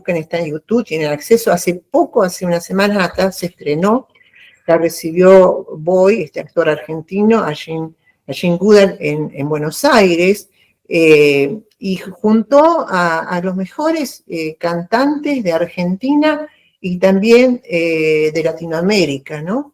Speaker 2: está en YouTube, tienen acceso. Hace poco, hace una semana atrás, se estrenó, la recibió Boy, este actor argentino, a Jane Goodall en Buenos Aires, y juntó a los mejores cantantes de Argentina y también de Latinoamérica, ¿no?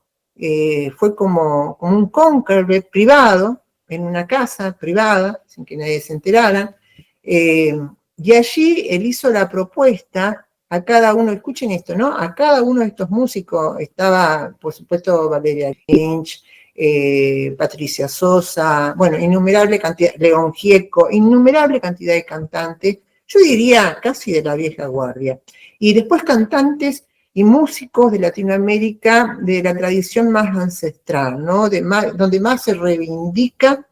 Speaker 2: Fue como un conclave privado, en una casa privada, sin que nadie se enterara, y allí él hizo la propuesta a cada uno, escuchen esto, ¿no? A cada uno de estos músicos, estaba, por supuesto, Valeria Lynch, Patricia Sosa, bueno, innumerable cantidad, León Gieco, innumerable cantidad de cantantes, yo diría casi de la vieja guardia. Y después cantantes y músicos de Latinoamérica de la tradición más ancestral, ¿no? Donde más se reivindica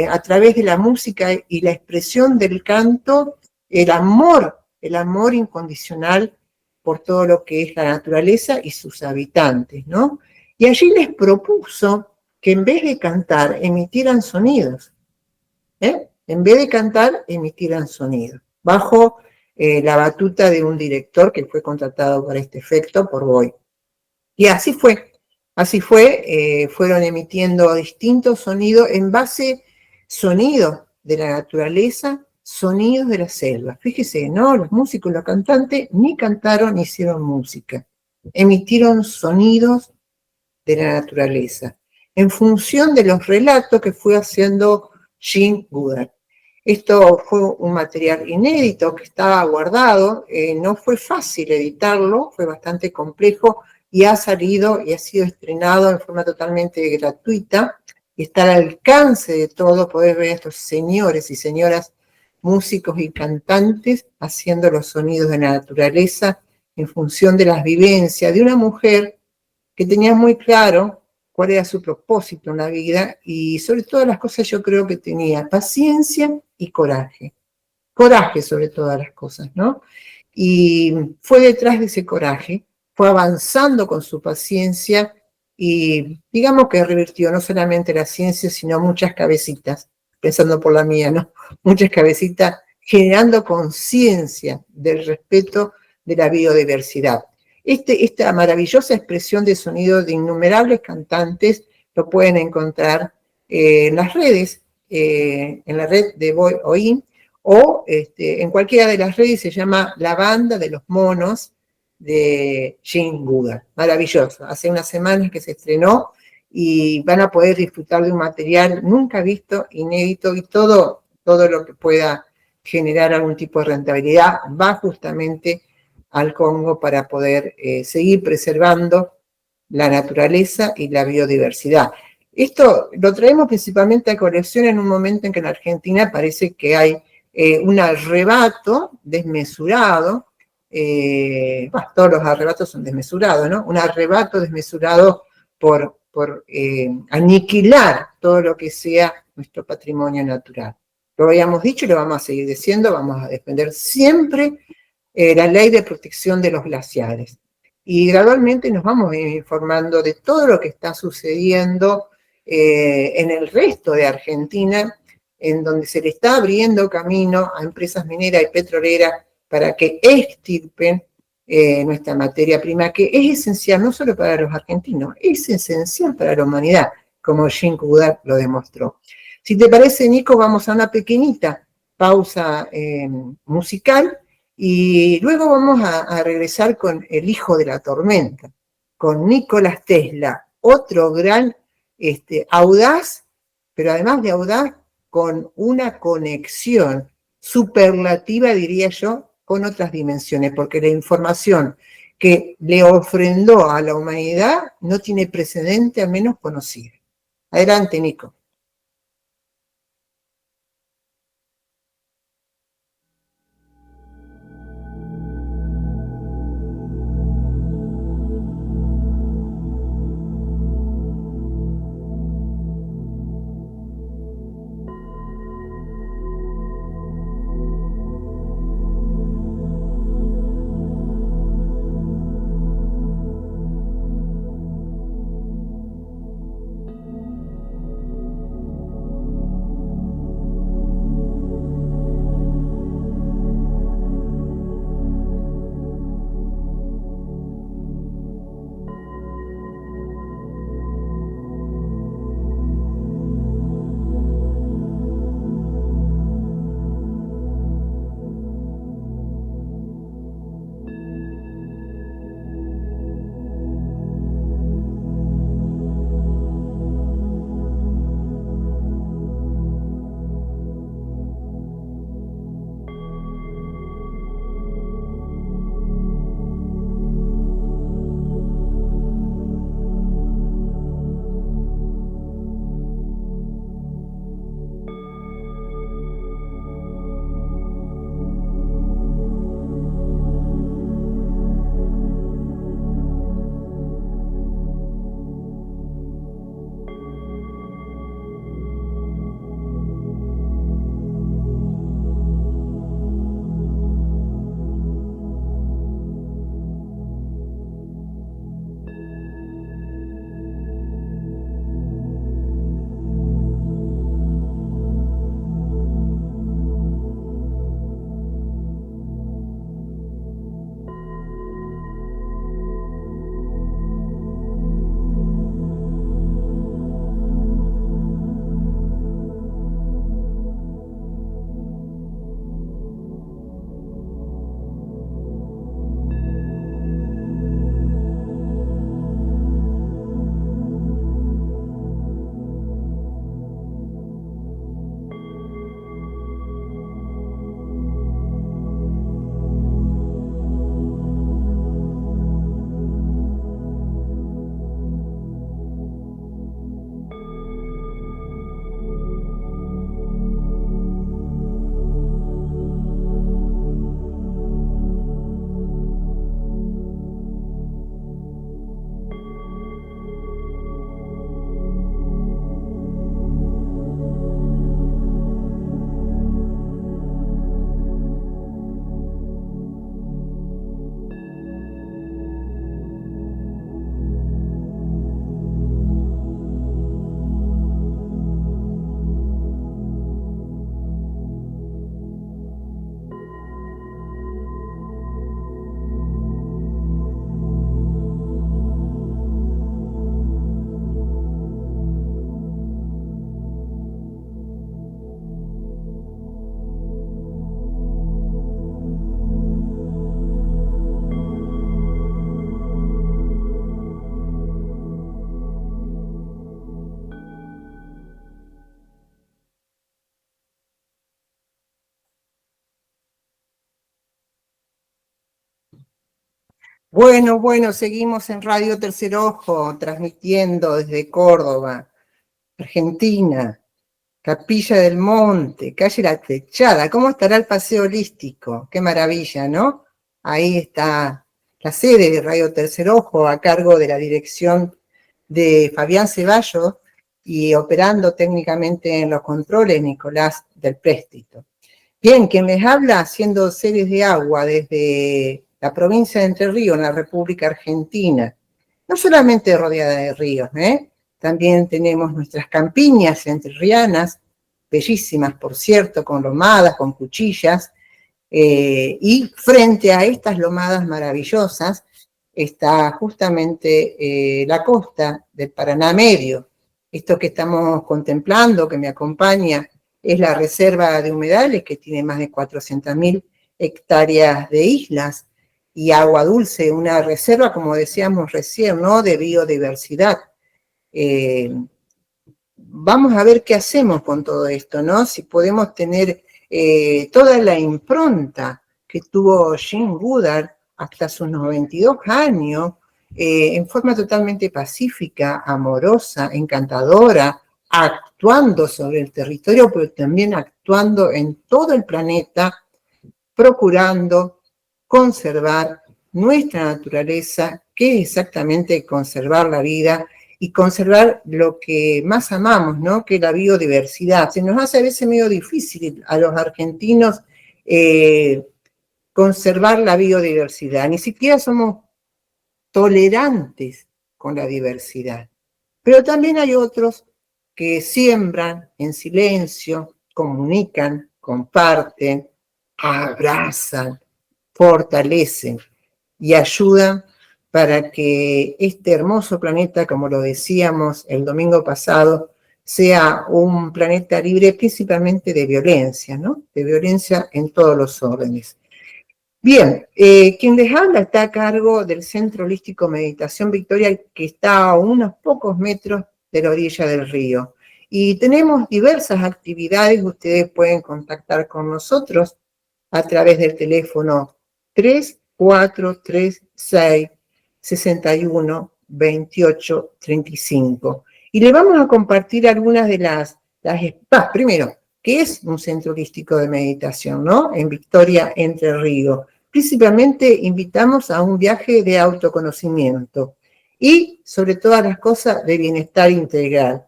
Speaker 2: a través de la música y la expresión del canto, el amor incondicional por todo lo que es la naturaleza y sus habitantes, ¿no? Y allí les propuso que en vez de cantar, emitieran sonidos. En vez de cantar, emitieran sonidos. Bajo la batuta de un director que fue contratado para este efecto por Boy. Y así fue. Fueron emitiendo distintos sonidos en base, sonidos de la naturaleza, sonidos de la selva. Fíjese, ¿no? Los músicos, los cantantes, ni cantaron ni hicieron música. Emitieron sonidos de la naturaleza, en función de los relatos que fue haciendo Jane Goodall. Esto fue un material inédito que estaba guardado, no fue fácil editarlo, fue bastante complejo, y ha salido y ha sido estrenado en forma totalmente gratuita, y está al alcance de todo poder ver a estos señores y señoras músicos y cantantes haciendo los sonidos de la naturaleza en función de las vivencias de una mujer que tenía muy claro cuál era su propósito en la vida, y sobre todas las cosas yo creo que tenía paciencia y coraje. Coraje sobre todas las cosas, ¿no? Y fue detrás de ese coraje, fue avanzando con su paciencia y digamos que revirtió no solamente la ciencia, sino muchas cabecitas, pensando por la mía, ¿no? Muchas cabecitas generando conciencia del respeto de la biodiversidad. Esta maravillosa expresión de sonido de innumerables cantantes lo pueden encontrar en las redes, en la red de Boy Oin, o en cualquiera de las redes. Se llama La Banda de los Monos de Jane Goodall. Maravilloso. Hace unas semanas que se estrenó y van a poder disfrutar de un material nunca visto, inédito, y todo lo que pueda generar algún tipo de rentabilidad va justamente al Congo para poder seguir preservando la naturaleza y la biodiversidad. Esto lo traemos principalmente a colección en un momento en que en Argentina parece que hay un arrebato desmesurado, todos los arrebatos son desmesurados, ¿no? Un arrebato desmesurado por aniquilar todo lo que sea nuestro patrimonio natural. Lo habíamos dicho y lo vamos a seguir diciendo, vamos a defender siempre la ley de protección de los glaciares. Y gradualmente nos vamos informando de todo lo que está sucediendo en el resto de Argentina, en donde se le está abriendo camino a empresas mineras y petroleras para que extirpen nuestra materia prima, que es esencial no solo para los argentinos, es esencial para la humanidad, como Jane Goodall lo demostró. Si te parece, Nico, vamos a una pequeñita pausa musical, y luego vamos a regresar con El hijo de la tormenta, con Nikola Tesla, otro gran audaz, pero además de audaz, con una conexión superlativa, diría yo, con otras dimensiones, porque la información que le ofrendó a la humanidad no tiene precedente, al menos conocido. Adelante, Nico. Bueno, seguimos en Radio Tercer Ojo, transmitiendo desde Córdoba, Argentina, Capilla del Monte, calle La Techada. ¿Cómo estará el paseo holístico? Qué maravilla, ¿no? Ahí está la sede de Radio Tercer Ojo, a cargo de la dirección de Fabián Ceballos y operando técnicamente en los controles Nicolás del Préstito. Bien, quien les habla haciendo series de agua desde la provincia de Entre Ríos, en la República Argentina. No solamente rodeada de ríos, también tenemos nuestras campiñas entrerrianas, bellísimas, por cierto, con lomadas, con cuchillas, y frente a estas lomadas maravillosas está justamente la costa del Paraná Medio. Esto que estamos contemplando, que me acompaña, es la reserva de humedales, que tiene más de 400.000 hectáreas de islas y agua dulce, una reserva, como decíamos recién, ¿no?, de biodiversidad. vamos a ver qué hacemos con todo esto, ¿no? Si podemos tener toda la impronta que tuvo Jane Goodall hasta sus 92 años, en forma totalmente pacífica, amorosa, encantadora, actuando sobre el territorio, pero también actuando en todo el planeta, procurando conservar nuestra naturaleza, que es exactamente conservar la vida y conservar lo que más amamos, ¿no? Que es la biodiversidad. Se nos hace a veces medio difícil a los argentinos conservar la biodiversidad. Ni siquiera somos tolerantes con la diversidad. Pero también hay otros que siembran en silencio, comunican, comparten, abrazan, fortalecen y ayudan para que este hermoso planeta, como lo decíamos el domingo pasado, sea un planeta libre principalmente de violencia, ¿no? De violencia en todos los órdenes. Bien, quien les habla está a cargo del Centro Holístico Meditación Victoria, que está a unos pocos metros de la orilla del río. Y tenemos diversas actividades, ustedes pueden contactar con nosotros a través del teléfono 3436 61 28 35. Y le vamos a compartir algunas de las primero, ¿qué es un centro holístico de meditación, no? En Victoria, Entre Ríos. Principalmente invitamos a un viaje de autoconocimiento y, sobre todas las cosas, de bienestar integral.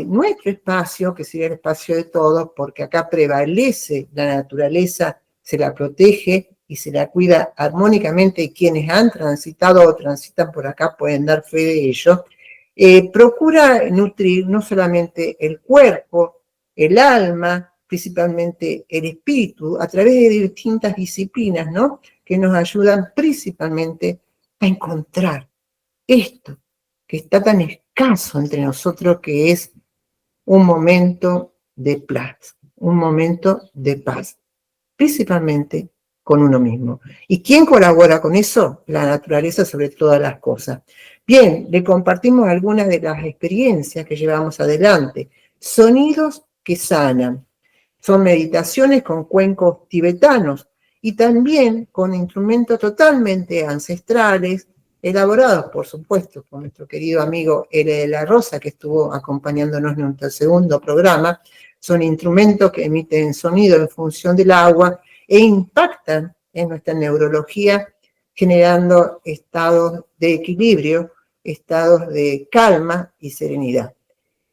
Speaker 2: Nuestro espacio, que sería el espacio de todos, porque acá prevalece la naturaleza, se la protege y se la cuida armónicamente, y quienes han transitado o transitan por acá pueden dar fe de ello, procura nutrir no solamente el cuerpo, el alma, principalmente el espíritu, a través de distintas disciplinas, ¿no? Que nos ayudan principalmente a encontrar esto que está tan escaso entre nosotros, que es un momento de paz, principalmente con uno mismo. ¿Y quién colabora con eso? La naturaleza sobre todas las cosas. Bien, le compartimos algunas de las experiencias que llevamos adelante. Sonidos que sanan. Son meditaciones con cuencos tibetanos y también con instrumentos totalmente ancestrales, elaborados, por supuesto, por nuestro querido amigo L. de la Rosa, que estuvo acompañándonos en nuestro segundo programa. Son instrumentos que emiten sonido en función del agua e impactan en nuestra neurología, generando estados de equilibrio, estados de calma y serenidad.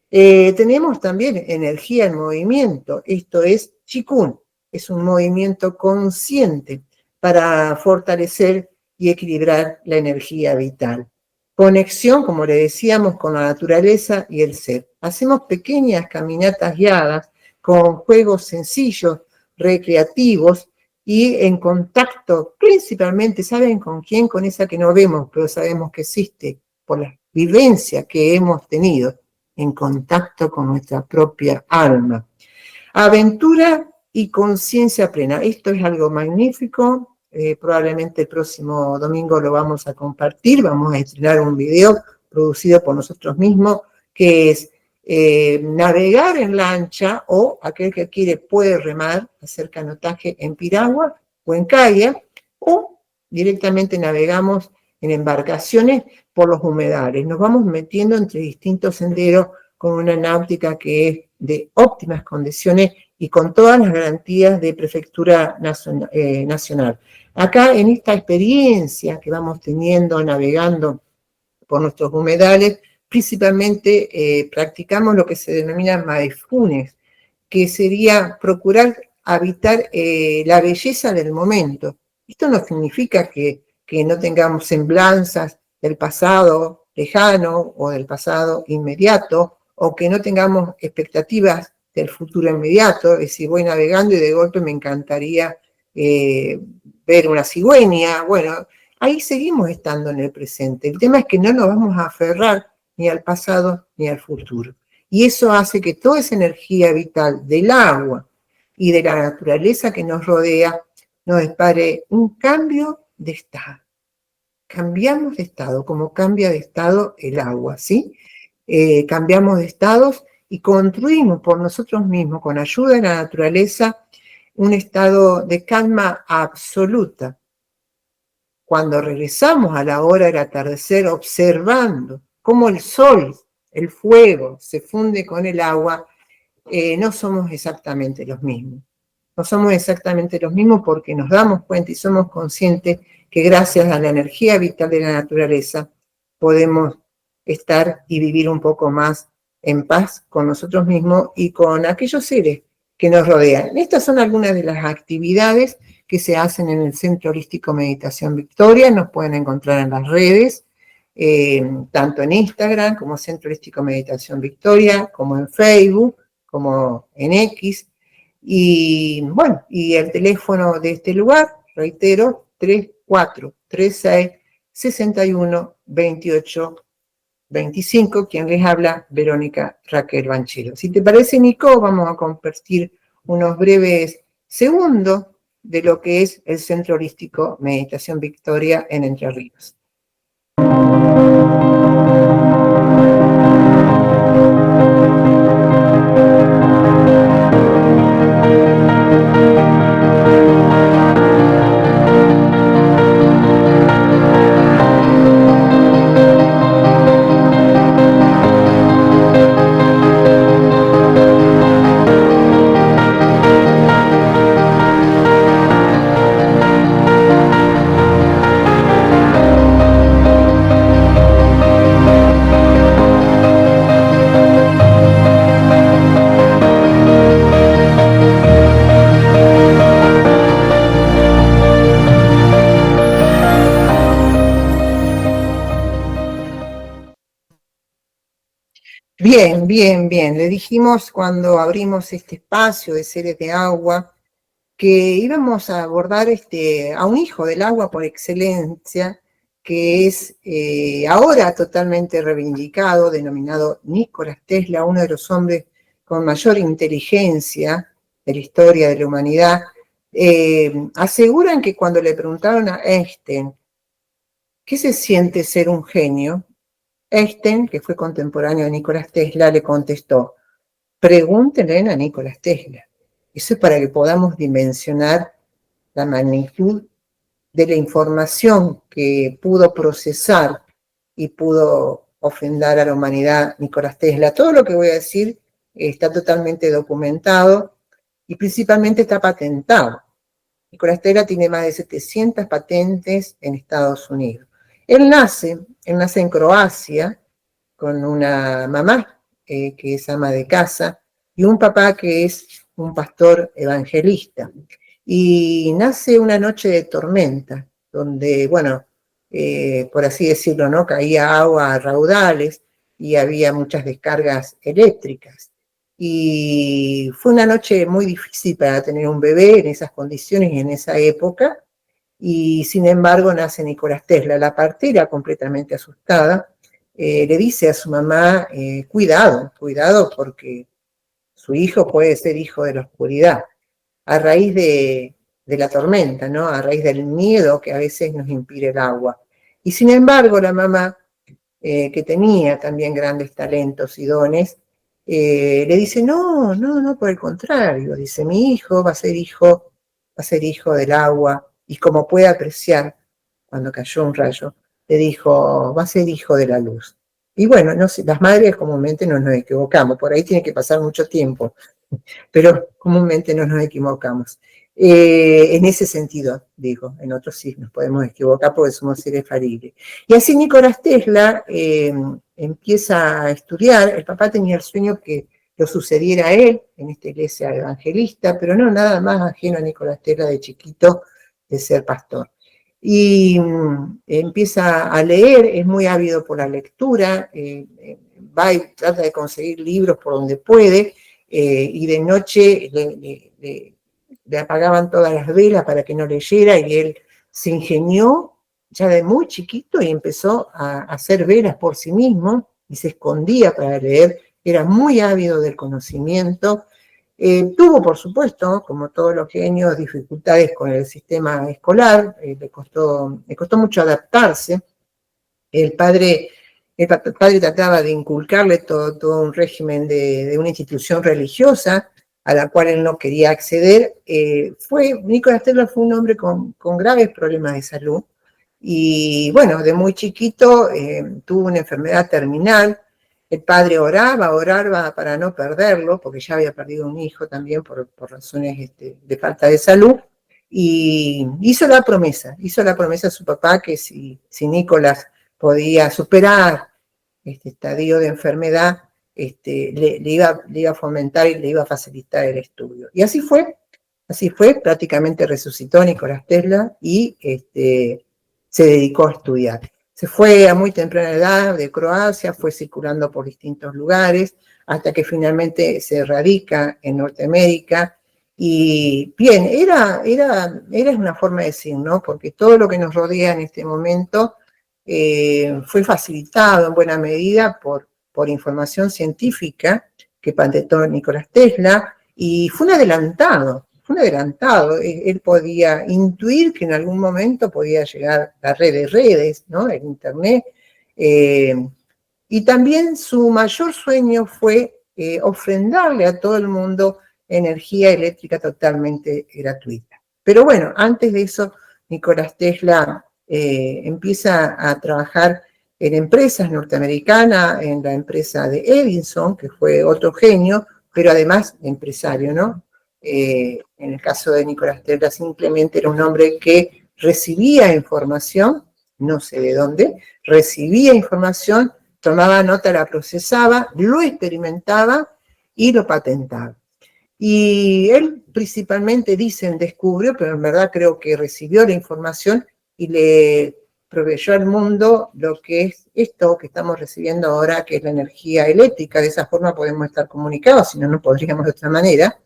Speaker 2: Tenemos también energía en movimiento, esto es Qigong, es un movimiento consciente para fortalecer y equilibrar la energía vital. Conexión, como le decíamos, con la naturaleza y el ser. Hacemos pequeñas caminatas guiadas con juegos sencillos, recreativos y en contacto, principalmente, ¿saben con quién? Con esa que no vemos, pero sabemos que existe por la vivencia que hemos tenido, en contacto con nuestra propia alma. Aventura y conciencia plena. Esto es algo magnífico. Probablemente el próximo domingo lo vamos a compartir. Vamos a estrenar un video producido por nosotros mismos, que es navegar en lancha, o aquel que quiere puede remar, hacer canotaje en piragua o en kayak, o directamente navegamos en embarcaciones por los humedales. Nos vamos metiendo entre distintos senderos con una náutica que es de óptimas condiciones y con todas las garantías de prefectura nacional. Acá, en esta experiencia que vamos teniendo navegando por nuestros humedales, principalmente practicamos lo que se denomina mindfulness, que sería procurar habitar la belleza del momento. Esto no significa que no tengamos semblanzas del pasado lejano o del pasado inmediato, o que no tengamos expectativas del futuro inmediato. Es decir, voy navegando y de golpe me encantaría ver una cigüeña. Bueno, ahí seguimos estando en el presente. El tema es que no nos vamos a aferrar ni al pasado ni al futuro. Y eso hace que toda esa energía vital del agua y de la naturaleza que nos rodea nos dispare un cambio de estado. cambiamos de estado, como cambia de estado el agua, ¿sí? Cambiamos de estados y construimos por nosotros mismos, con ayuda de la naturaleza, un estado de calma absoluta. Cuando regresamos a la hora del atardecer, observando cómo el sol, el fuego, se funde con el agua, no somos exactamente los mismos. No somos exactamente los mismos porque nos damos cuenta y somos conscientes que gracias a la energía vital de la naturaleza podemos estar y vivir un poco más en paz con nosotros mismos y con aquellos seres que nos rodean. Estas son algunas de las actividades que se hacen en el Centro Holístico Meditación Victoria. Nos pueden encontrar en las redes, tanto en Instagram como Centro Holístico Meditación Victoria, como en Facebook, como en X. Y bueno, y el teléfono de este lugar, reitero, 3436-612825, quien les habla, Verónica Raquel Banchero. Si te parece, Nico, vamos a compartir unos breves segundos de lo que es el Centro Holístico Meditación Victoria en Entre Ríos. Bien, bien, bien. Le dijimos cuando abrimos este espacio de seres de agua que íbamos a abordar a un hijo del agua por excelencia, que es ahora totalmente reivindicado, denominado Nikola Tesla, uno de los hombres con mayor inteligencia de la historia de la humanidad. Aseguran que cuando le preguntaron a Einstein ¿qué se siente ser un genio?, Einstein, que fue contemporáneo de Nikola Tesla, le contestó: pregúntenle a Nikola Tesla. Eso es para que podamos dimensionar la magnitud de la información que pudo procesar y pudo ofrendar a la humanidad Nikola Tesla. Todo lo que voy a decir está totalmente documentado y principalmente está patentado. Nikola Tesla tiene más de 700 patentes en Estados Unidos. Él nace en Croacia con una mamá que es ama de casa y un papá que es un pastor evangelista. Y nace una noche de tormenta, donde, bueno, por así decirlo, ¿no?, caía agua a raudales y había muchas descargas eléctricas. Y fue una noche muy difícil para tener un bebé en esas condiciones y en esa época. Y sin embargo nace Nikola Tesla. La partera, completamente asustada, le dice a su mamá: cuidado porque su hijo puede ser hijo de la oscuridad, a raíz de la tormenta, ¿no?, a raíz del miedo que a veces nos impide el agua. Y sin embargo la mamá, que tenía también grandes talentos y dones, le dice: no, por el contrario, dice, mi hijo va a ser hijo del agua. Y como puede apreciar, cuando cayó un rayo, le dijo: va a ser hijo de la luz. Y bueno, no sé, las madres comúnmente no nos equivocamos, por ahí tiene que pasar mucho tiempo, pero comúnmente no nos equivocamos. En ese sentido, digo, en otros sí nos podemos equivocar porque somos seres falibles. Y así Nikola Tesla empieza a estudiar. El papá tenía el sueño que lo sucediera a él en esta iglesia evangelista, pero no nada más ajeno a Nikola Tesla de chiquito de ser pastor. Y empieza a leer, es muy ávido por la lectura, va y trata de conseguir libros por donde puede, y de noche le apagaban todas las velas para que no leyera, y él se ingenió ya de muy chiquito y empezó a hacer velas por sí mismo y se escondía para leer. Era muy ávido del conocimiento. Tuvo, por supuesto, como todos los genios, dificultades con el sistema escolar, le costó mucho adaptarse. El padre trataba de inculcarle todo un régimen de una institución religiosa a la cual él no quería acceder. Nikola Tesla fue un hombre con graves problemas de salud y, bueno, de muy chiquito tuvo una enfermedad terminal. El padre oraba para no perderlo, porque ya había perdido un hijo también por razones de falta de salud, y hizo la promesa a su papá que si Nicolás podía superar este estadio de enfermedad, le iba a fomentar y le iba a facilitar el estudio. Y así fue, prácticamente resucitó Nicolás Tesla y se dedicó a estudiar. Se fue a muy temprana edad de Croacia, fue circulando por distintos lugares, hasta que finalmente se radica en Norteamérica. Y bien, era una forma de decir, ¿no? Porque todo lo que nos rodea en este momento fue facilitado en buena medida por información científica que patentó Nicolás Tesla, y fue un adelantado. Él podía intuir que en algún momento podía llegar la red de redes, ¿no? El Internet. Y también su mayor sueño fue ofrendarle a todo el mundo energía eléctrica totalmente gratuita. Pero bueno, antes de eso, Nicolás Tesla empieza a trabajar en empresas norteamericanas, en la empresa de Edison, que fue otro genio, pero además empresario, ¿no? En el caso de Nicolás Tesla simplemente era un hombre que recibía información, no sé de dónde, recibía información, tomaba nota, la procesaba, lo experimentaba y lo patentaba. Y él principalmente, dicen, descubrió, pero en verdad creo que recibió la información y le proveyó al mundo lo que es esto que estamos recibiendo ahora, que es la energía eléctrica. De esa forma podemos estar comunicados, si no, no podríamos de otra manera.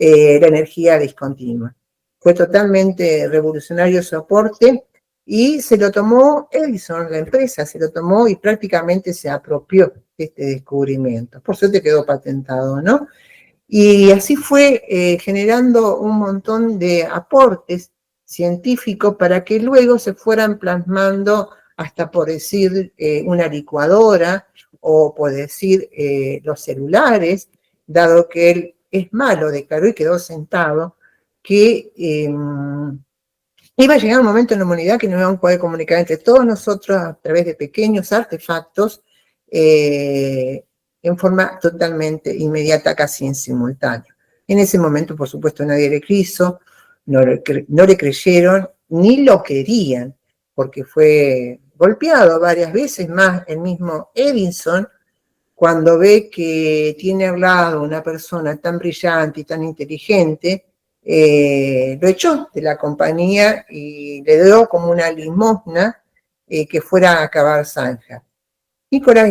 Speaker 2: La energía discontinua. Fue totalmente revolucionario su aporte y se lo tomó Edison, la empresa, se lo tomó y prácticamente se apropió de este descubrimiento. Por suerte quedó patentado, ¿no? Y así fue generando un montón de aportes científicos para que luego se fueran plasmando hasta por decir una licuadora o por decir los celulares, dado que él es malo, declaró y quedó sentado, que iba a llegar un momento en la humanidad que no íbamos a poder comunicar entre todos nosotros a través de pequeños artefactos en forma totalmente inmediata, casi en simultáneo. En ese momento, por supuesto, nadie le quiso, no le creyeron, ni lo querían, porque fue golpeado varias veces más el mismo Edison, cuando ve que tiene al lado una persona tan brillante y tan inteligente, lo echó de la compañía y le dio como una limosna que fuera a cavar zanja. Nicolás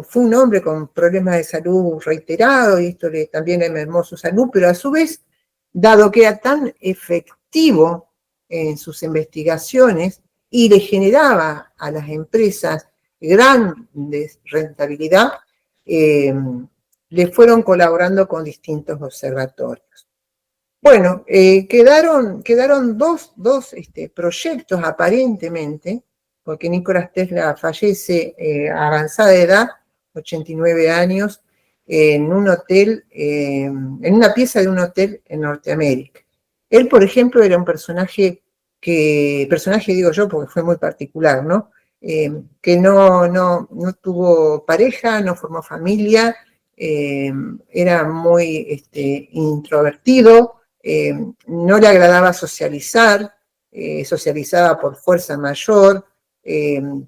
Speaker 2: fue un hombre con problemas de salud reiterados, y esto también le mermó su salud, pero a su vez, dado que era tan efectivo en sus investigaciones y le generaba a las empresas grandes rentabilidad, le fueron colaborando con distintos observatorios. Bueno, quedaron dos proyectos aparentemente, porque Nicolás Tesla fallece a avanzada edad, 89 años, en un hotel, en una pieza de un hotel en Norteamérica. Él, por ejemplo, era un personaje digo yo porque fue muy particular, ¿no? Que no tuvo pareja, no formó familia, era muy introvertido, no le agradaba socializar, socializaba por fuerza mayor,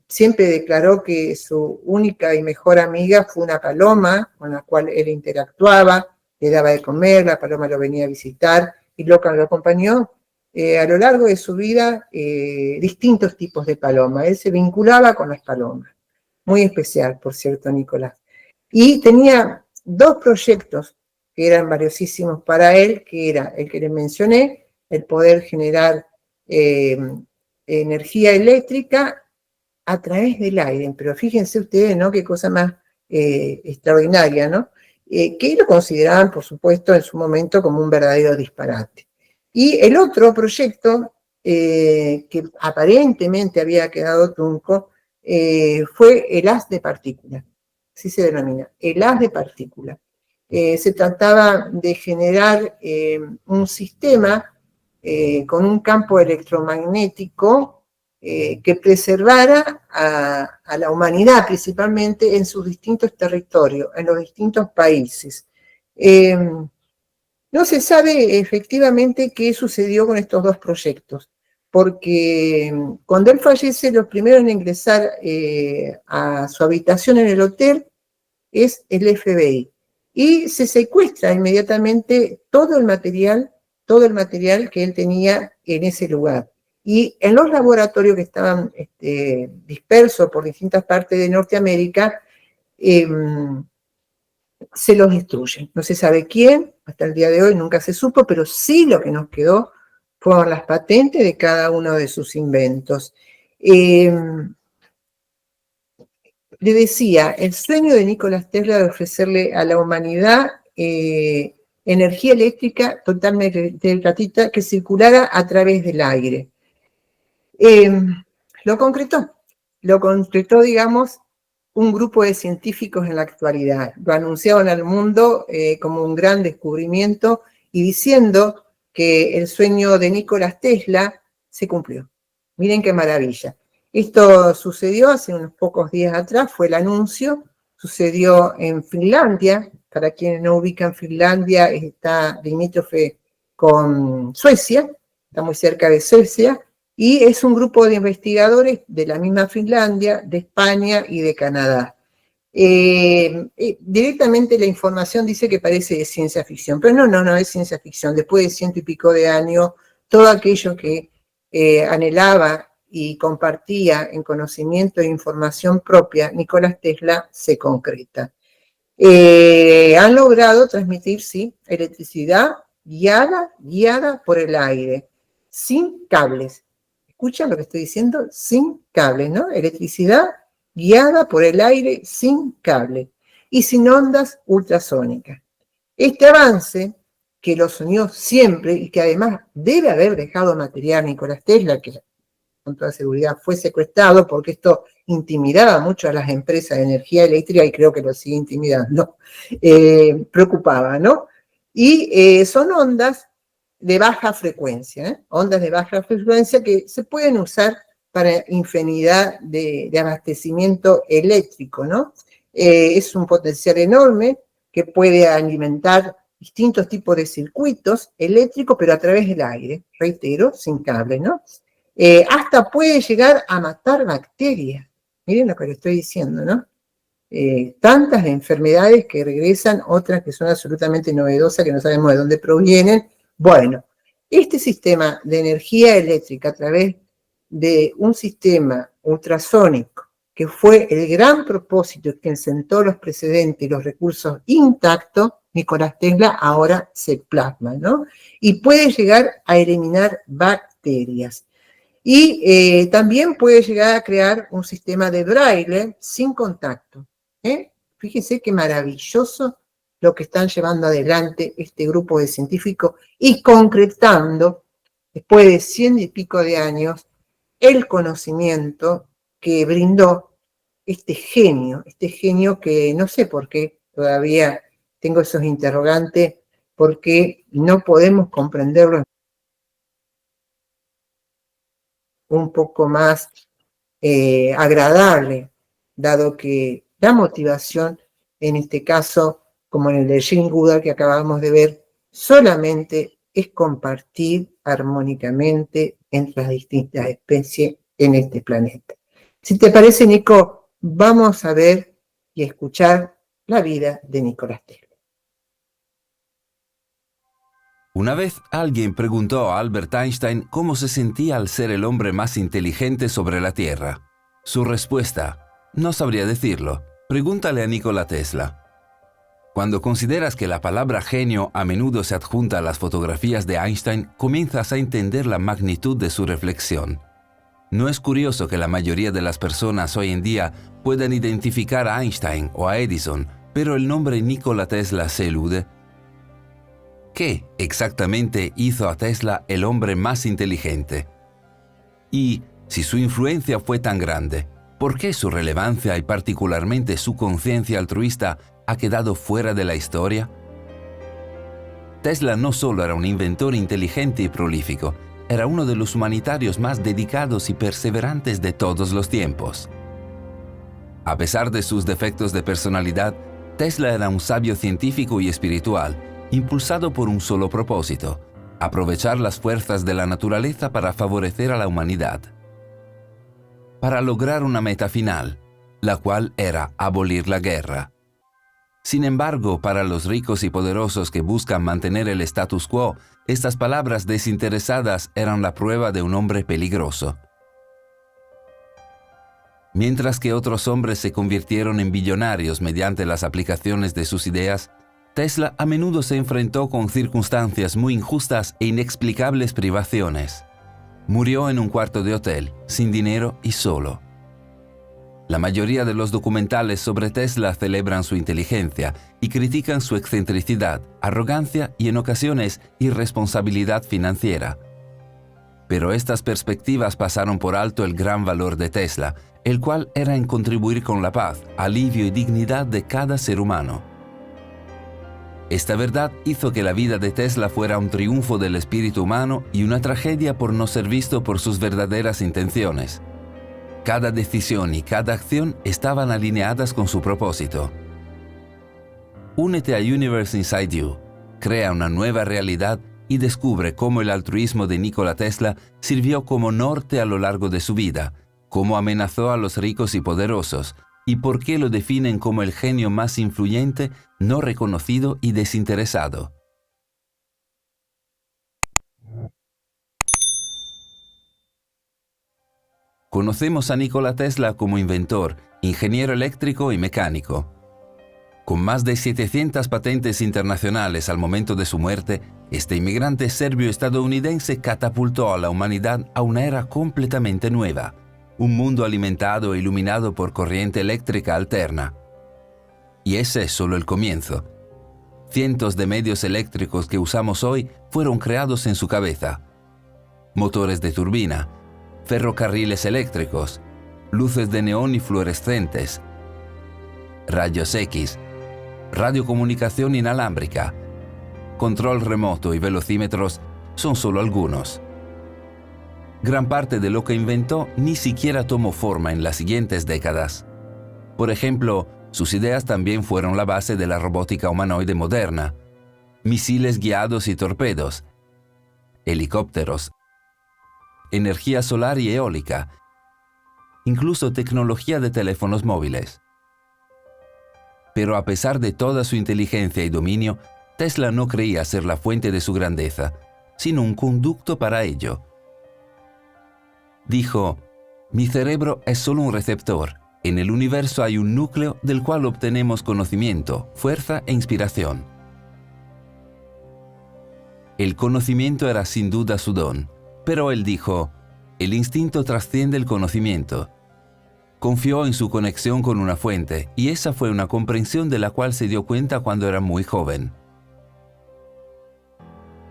Speaker 2: siempre declaró que su única y mejor amiga fue una paloma con la cual él interactuaba, le daba de comer, la paloma lo venía a visitar y lo acompañó a lo largo de su vida distintos tipos de palomas. Él se vinculaba con las palomas. Muy especial, por cierto, Nicolás. Y tenía dos proyectos que eran valiosísimos para él, que era el que les mencioné, el poder generar energía eléctrica a través del aire. Pero fíjense ustedes, ¿no? Qué cosa más extraordinaria, ¿no? que lo consideraban, por supuesto, en su momento como un verdadero disparate. Y el otro proyecto, que aparentemente había quedado trunco, fue el haz de partículas, así se denomina, el haz de partículas. Se trataba de generar un sistema con un campo electromagnético que preservara a la humanidad, principalmente en sus distintos territorios, en los distintos países. No se sabe efectivamente qué sucedió con estos dos proyectos, porque cuando él fallece, los primeros en ingresar a su habitación en el hotel es el FBI, y se secuestra inmediatamente todo el material que él tenía en ese lugar. Y en los laboratorios que estaban dispersos por distintas partes de Norteamérica, se los destruyen. No se sabe quién, hasta el día de hoy nunca se supo, pero sí lo que nos quedó fueron las patentes de cada uno de sus inventos. Le decía, el sueño de Nikola Tesla de ofrecerle a la humanidad energía eléctrica totalmente gratuita que circulara a través del aire. Lo concretó, digamos, un grupo de científicos en la actualidad. Lo anunciaron al mundo como un gran descubrimiento y diciendo que el sueño de Nikola Tesla se cumplió. Miren qué maravilla. Esto sucedió hace unos pocos días atrás, fue el anuncio, sucedió en Finlandia. Para quienes no ubican, Finlandia está limítrofe con Suecia, está muy cerca de Suecia, y es un grupo de investigadores de la misma Finlandia, de España y de Canadá. Directamente la información dice que parece de ciencia ficción, pero no es ciencia ficción. Después de 100 y pico de años, todo aquello que anhelaba y compartía en conocimiento e información propia, Nikola Tesla se concreta. Han logrado transmitir, sí, electricidad guiada por el aire, sin cables. ¿Escuchan lo que estoy diciendo? Sin cables, ¿no? Electricidad guiada por el aire sin cable y sin ondas ultrasónicas. Este avance, que lo soñó siempre y que además debe haber dejado material Nikola Tesla, que con toda seguridad fue secuestrado porque esto intimidaba mucho a las empresas de energía eléctrica y creo que lo sigue intimidando, preocupaba, ¿no? Y son ondas de baja frecuencia, ondas de baja frecuencia que se pueden usar para infinidad de abastecimiento eléctrico, ¿no? Es un potencial enorme que puede alimentar distintos tipos de circuitos eléctricos, pero a través del aire, reitero, sin cable, ¿no? Hasta puede llegar a matar bacterias. Miren lo que le estoy diciendo, ¿no? Tantas enfermedades que regresan, otras que son absolutamente novedosas, que no sabemos de dónde provienen. Bueno, este sistema de energía eléctrica a través de un sistema ultrasónico, que fue el gran propósito que sentó los precedentes y los recursos intactos, Nikola Tesla ahora se plasma, ¿no? Y puede llegar a eliminar bacterias. Y también puede llegar a crear un sistema de braille sin contacto. Fíjense qué maravilloso lo que están llevando adelante este grupo de científicos y concretando, después de 100 y pico de años, el conocimiento que brindó este genio que no sé por qué todavía tengo esos interrogantes, porque no podemos comprenderlo un poco más agradable, dado que la motivación, en este caso, como en el de Jane Goodall que acabamos de ver, solamente es compartir armónicamente entre las distintas especies en este planeta. Si te parece, Nico, vamos a ver y escuchar la vida de Nikola Tesla.
Speaker 8: Una vez alguien preguntó a Albert Einstein cómo se sentía al ser el hombre más inteligente sobre la Tierra. Su respuesta: no sabría decirlo. Pregúntale a Nikola Tesla. Cuando consideras que la palabra genio a menudo se adjunta a las fotografías de Einstein, comienzas a entender la magnitud de su reflexión. ¿No es curioso que la mayoría de las personas hoy en día puedan identificar a Einstein o a Edison pero el nombre Nikola Tesla se elude. ¿Qué exactamente hizo a Tesla el hombre más inteligente? Y, si su influencia fue tan grande, ¿por qué su relevancia y particularmente su conciencia altruista ha quedado fuera de la historia? Tesla no solo era un inventor inteligente y prolífico, era uno de los humanitarios más dedicados y perseverantes de todos los tiempos. A pesar de sus defectos de personalidad, Tesla era un sabio científico y espiritual, impulsado por un solo propósito: aprovechar las fuerzas de la naturaleza para favorecer a la humanidad. Para lograr una meta final, la cual era abolir la guerra. Sin embargo, para los ricos y poderosos que buscan mantener el status quo, estas palabras desinteresadas eran la prueba de un hombre peligroso. Mientras que otros hombres se convirtieron en billonarios mediante las aplicaciones de sus ideas, Tesla a menudo se enfrentó con circunstancias muy injustas e inexplicables privaciones. Murió en un cuarto de hotel, sin dinero y solo. La mayoría de los documentales sobre Tesla celebran su inteligencia y critican su excentricidad, arrogancia y en ocasiones irresponsabilidad financiera. Pero estas perspectivas pasaron por alto el gran valor de Tesla, el cual era en contribuir con la paz, alivio y dignidad de cada ser humano. Esta verdad hizo que la vida de Tesla fuera un triunfo del espíritu humano y una tragedia por no ser visto por sus verdaderas intenciones. Cada decisión y cada acción estaban alineadas con su propósito. Únete a Universe Inside You, crea una nueva realidad y descubre cómo el altruismo de Nikola Tesla sirvió como norte a lo largo de su vida, cómo amenazó a los ricos y poderosos, y por qué lo definen como el genio más influyente, no reconocido y desinteresado. Conocemos a Nikola Tesla como inventor, ingeniero eléctrico y mecánico. Con más de 700 patentes internacionales al momento de su muerte, este inmigrante serbio-estadounidense catapultó a la humanidad a una era completamente nueva, un mundo alimentado e iluminado por corriente eléctrica alterna. Y ese es solo el comienzo. Cientos de medios eléctricos que usamos hoy fueron creados en su cabeza. Motores de turbina, ferrocarriles eléctricos, luces de neón y fluorescentes, rayos X, radiocomunicación inalámbrica, control remoto y velocímetros son solo algunos. Gran parte de lo que inventó ni siquiera tomó forma en las siguientes décadas. Por ejemplo, sus ideas también fueron la base de la robótica humanoide moderna, misiles guiados y torpedos, helicópteros, energía solar y eólica, incluso tecnología de teléfonos móviles. Pero a pesar de toda su inteligencia y dominio, Tesla no creía ser la fuente de su grandeza, sino un conducto para ello. Dijo: «Mi cerebro es solo un receptor. En el universo hay un núcleo del cual obtenemos conocimiento, fuerza e inspiración». El conocimiento era sin duda su don, pero él dijo: «El instinto trasciende el conocimiento». Confió en su conexión con una fuente, y esa fue una comprensión de la cual se dio cuenta cuando era muy joven.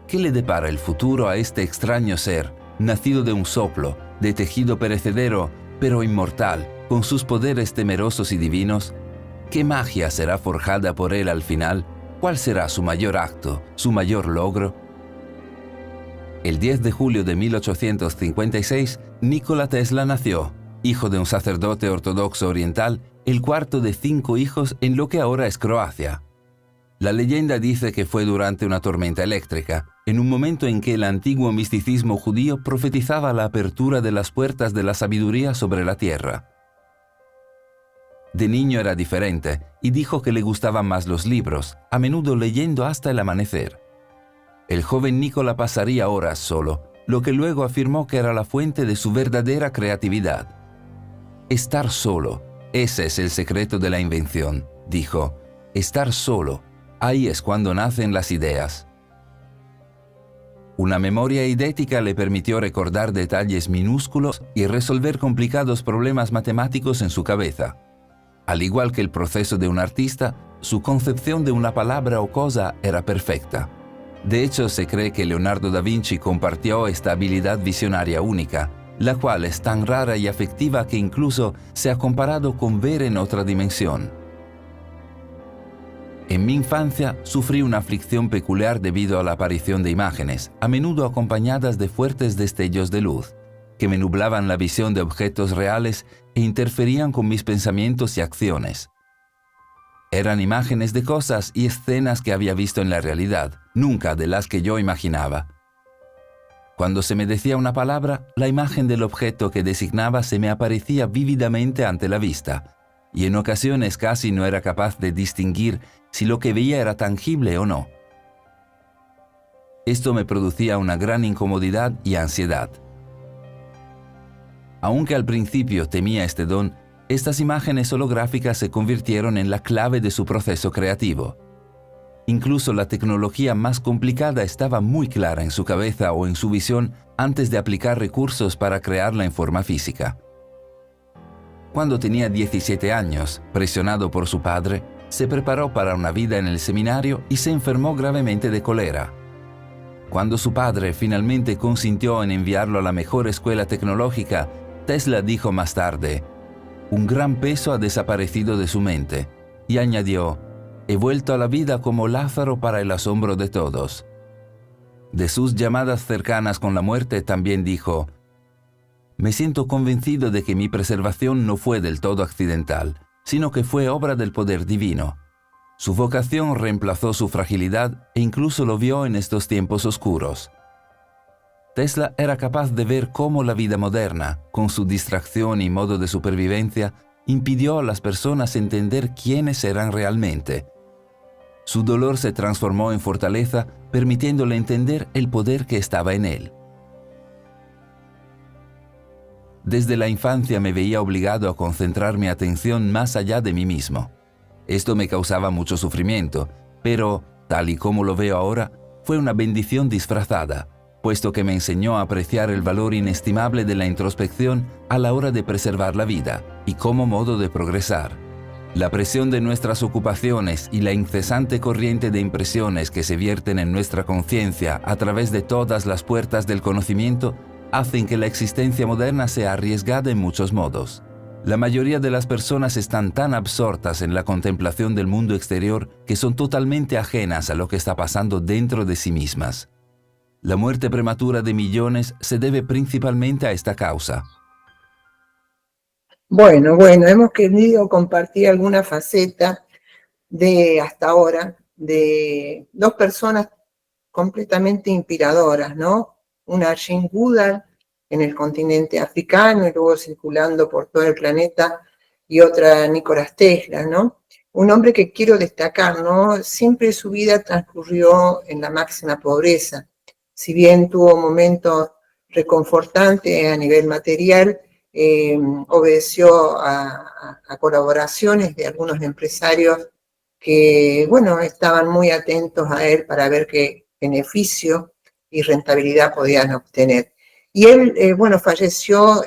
Speaker 8: ¿Qué le depara el futuro a este extraño ser, nacido de un soplo, de tejido perecedero, pero inmortal, con sus poderes temerosos y divinos? ¿Qué magia será forjada por él al final? ¿Cuál será su mayor acto, su mayor logro? El 10 de julio de 1856, Nikola Tesla nació, hijo de un sacerdote ortodoxo oriental, el cuarto de 5 hijos en lo que ahora es Croacia. La leyenda dice que fue durante una tormenta eléctrica, en un momento en que el antiguo misticismo judío profetizaba la apertura de las puertas de la sabiduría sobre la tierra. De niño era diferente y dijo que le gustaban más los libros, a menudo leyendo hasta el amanecer. El joven Nikola pasaría horas solo, lo que luego afirmó que era la fuente de su verdadera creatividad. Estar solo, ese es el secreto de la invención, dijo. Estar solo, ahí es cuando nacen las ideas. Una memoria idética le permitió recordar detalles minúsculos y resolver complicados problemas matemáticos en su cabeza. Al igual que el proceso de un artista, su concepción de una palabra o cosa era perfecta. De hecho, se cree que Leonardo da Vinci compartió esta habilidad visionaria única, la cual es tan rara y afectiva que incluso se ha comparado con ver en otra dimensión. En mi infancia sufrí una aflicción peculiar debido a la aparición de imágenes, a menudo acompañadas de fuertes destellos de luz, que me nublaban la visión de objetos reales e interferían con mis pensamientos y acciones. Eran imágenes de cosas y escenas que había visto en la realidad, nunca de las que yo imaginaba. Cuando se me decía una palabra, la imagen del objeto que designaba se me aparecía vívidamente ante la vista, y en ocasiones casi no era capaz de distinguir si lo que veía era tangible o no. Esto me producía una gran incomodidad y ansiedad. Aunque al principio temía este don, estas imágenes holográficas se convirtieron en la clave de su proceso creativo. Incluso la tecnología más complicada estaba muy clara en su cabeza o en su visión antes de aplicar recursos para crearla en forma física. Cuando tenía 17 años, presionado por su padre, se preparó para una vida en el seminario y se enfermó gravemente de cólera. Cuando su padre finalmente consintió en enviarlo a la mejor escuela tecnológica, Tesla dijo más tarde: "Un gran peso ha desaparecido de su mente", y añadió: "He vuelto a la vida como Lázaro para el asombro de todos". De sus llamadas cercanas con la muerte también dijo: "Me siento convencido de que mi preservación no fue del todo accidental, sino que fue obra del poder divino. Su vocación reemplazó su fragilidad e incluso lo vio en estos tiempos oscuros". Tesla era capaz de ver cómo la vida moderna, con su distracción y modo de supervivencia, impidió a las personas entender quiénes eran realmente. Su dolor se transformó en fortaleza, permitiéndole entender el poder que estaba en él. Desde la infancia me veía obligado a concentrar mi atención más allá de mí mismo. Esto me causaba mucho sufrimiento, pero, tal y como lo veo ahora, fue una bendición disfrazada, puesto que me enseñó a apreciar el valor inestimable de la introspección a la hora de preservar la vida y como modo de progresar. La presión de nuestras ocupaciones y la incesante corriente de impresiones que se vierten en nuestra conciencia a través de todas las puertas del conocimiento hacen que la existencia moderna sea arriesgada en muchos modos. La mayoría de las personas están tan absortas en la contemplación del mundo exterior que son totalmente ajenas a lo que está pasando dentro de sí mismas. La muerte prematura de millones se debe principalmente a esta causa.
Speaker 2: Bueno, hemos querido compartir alguna faceta de hasta ahora de dos personas completamente inspiradoras, ¿no? Una Jane Goodall en el continente africano y luego circulando por todo el planeta, y otra Nikola Tesla, ¿no? Un hombre que quiero destacar, ¿no? Siempre su vida transcurrió en la máxima pobreza. Si bien tuvo momentos reconfortantes a nivel material, obedeció a colaboraciones de algunos empresarios que, bueno, estaban muy atentos a él para ver qué beneficio y rentabilidad podían obtener. Y él, bueno, falleció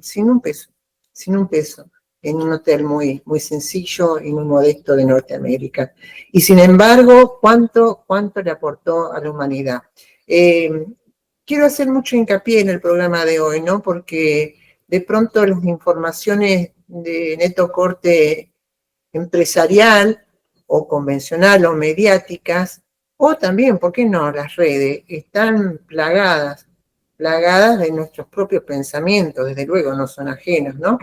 Speaker 2: sin un peso, en un hotel muy sencillo y muy modesto de Norteamérica. Y sin embargo, ¿cuánto le aportó a la humanidad? Quiero hacer mucho hincapié en el programa de hoy, ¿no? Porque de pronto las informaciones de neto corte empresarial o convencional o mediáticas, o también, ¿por qué no?, las redes, están plagadas de nuestros propios pensamientos, desde luego no son ajenos, ¿no?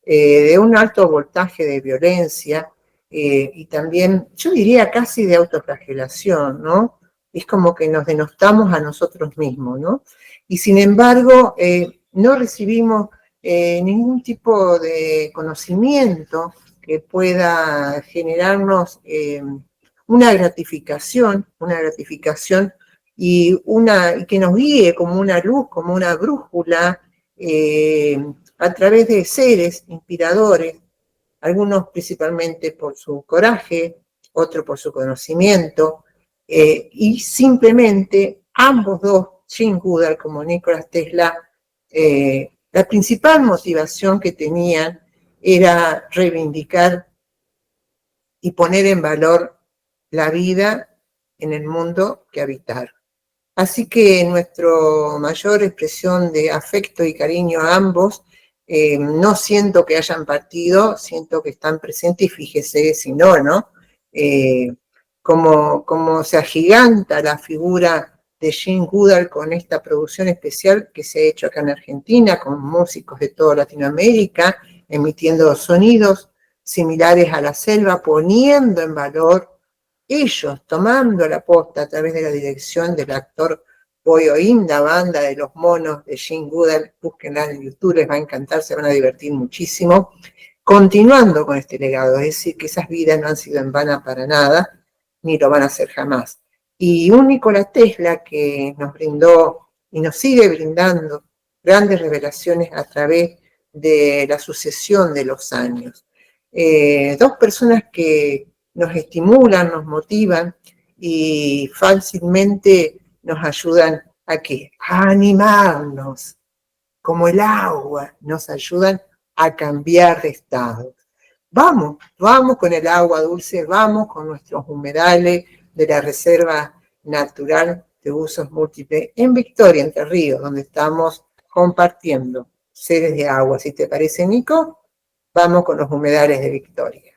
Speaker 2: De un alto voltaje de violencia y también, yo diría casi de autoflagelación, ¿no? Es como que nos denostamos a nosotros mismos, ¿no? Y sin embargo, no recibimos ningún tipo de conocimiento que pueda generarnos una gratificación y que nos guíe como una luz, como una brújula, a través de seres inspiradores, algunos principalmente por su coraje, otros por su conocimiento, y simplemente ambos dos, Jane Goodall como Nikola Tesla, la principal motivación que tenían era reivindicar y poner en valor la vida en el mundo que habitaron. Así que nuestra mayor expresión de afecto y cariño a ambos, no siento que hayan partido, siento que están presentes y fíjese si no, ¿no? Como se agiganta la figura de Jane Goodall con esta producción especial que se ha hecho acá en Argentina, con músicos de toda Latinoamérica, emitiendo sonidos similares a la selva, poniendo en valor ellos, tomando la posta a través de la dirección del actor Boy Oin, la banda de los monos de Jane Goodall, búsquenla en YouTube, les va a encantar, se van a divertir muchísimo, continuando con este legado, es decir, que esas vidas no han sido en vano para nada, ni lo van a hacer jamás. Y un Nikola Tesla que nos brindó y nos sigue brindando grandes revelaciones a través de la sucesión de los años. Dos personas que nos estimulan, nos motivan y fácilmente nos ayudan ¿a qué? A animarnos, como el agua, nos ayudan a cambiar de estado. Vamos con el agua dulce, vamos con nuestros humedales de la Reserva Natural de Usos Múltiples en Victoria, Entre Ríos, donde estamos compartiendo seres de agua. ¿Si te parece, Nico? Vamos con los humedales de Victoria.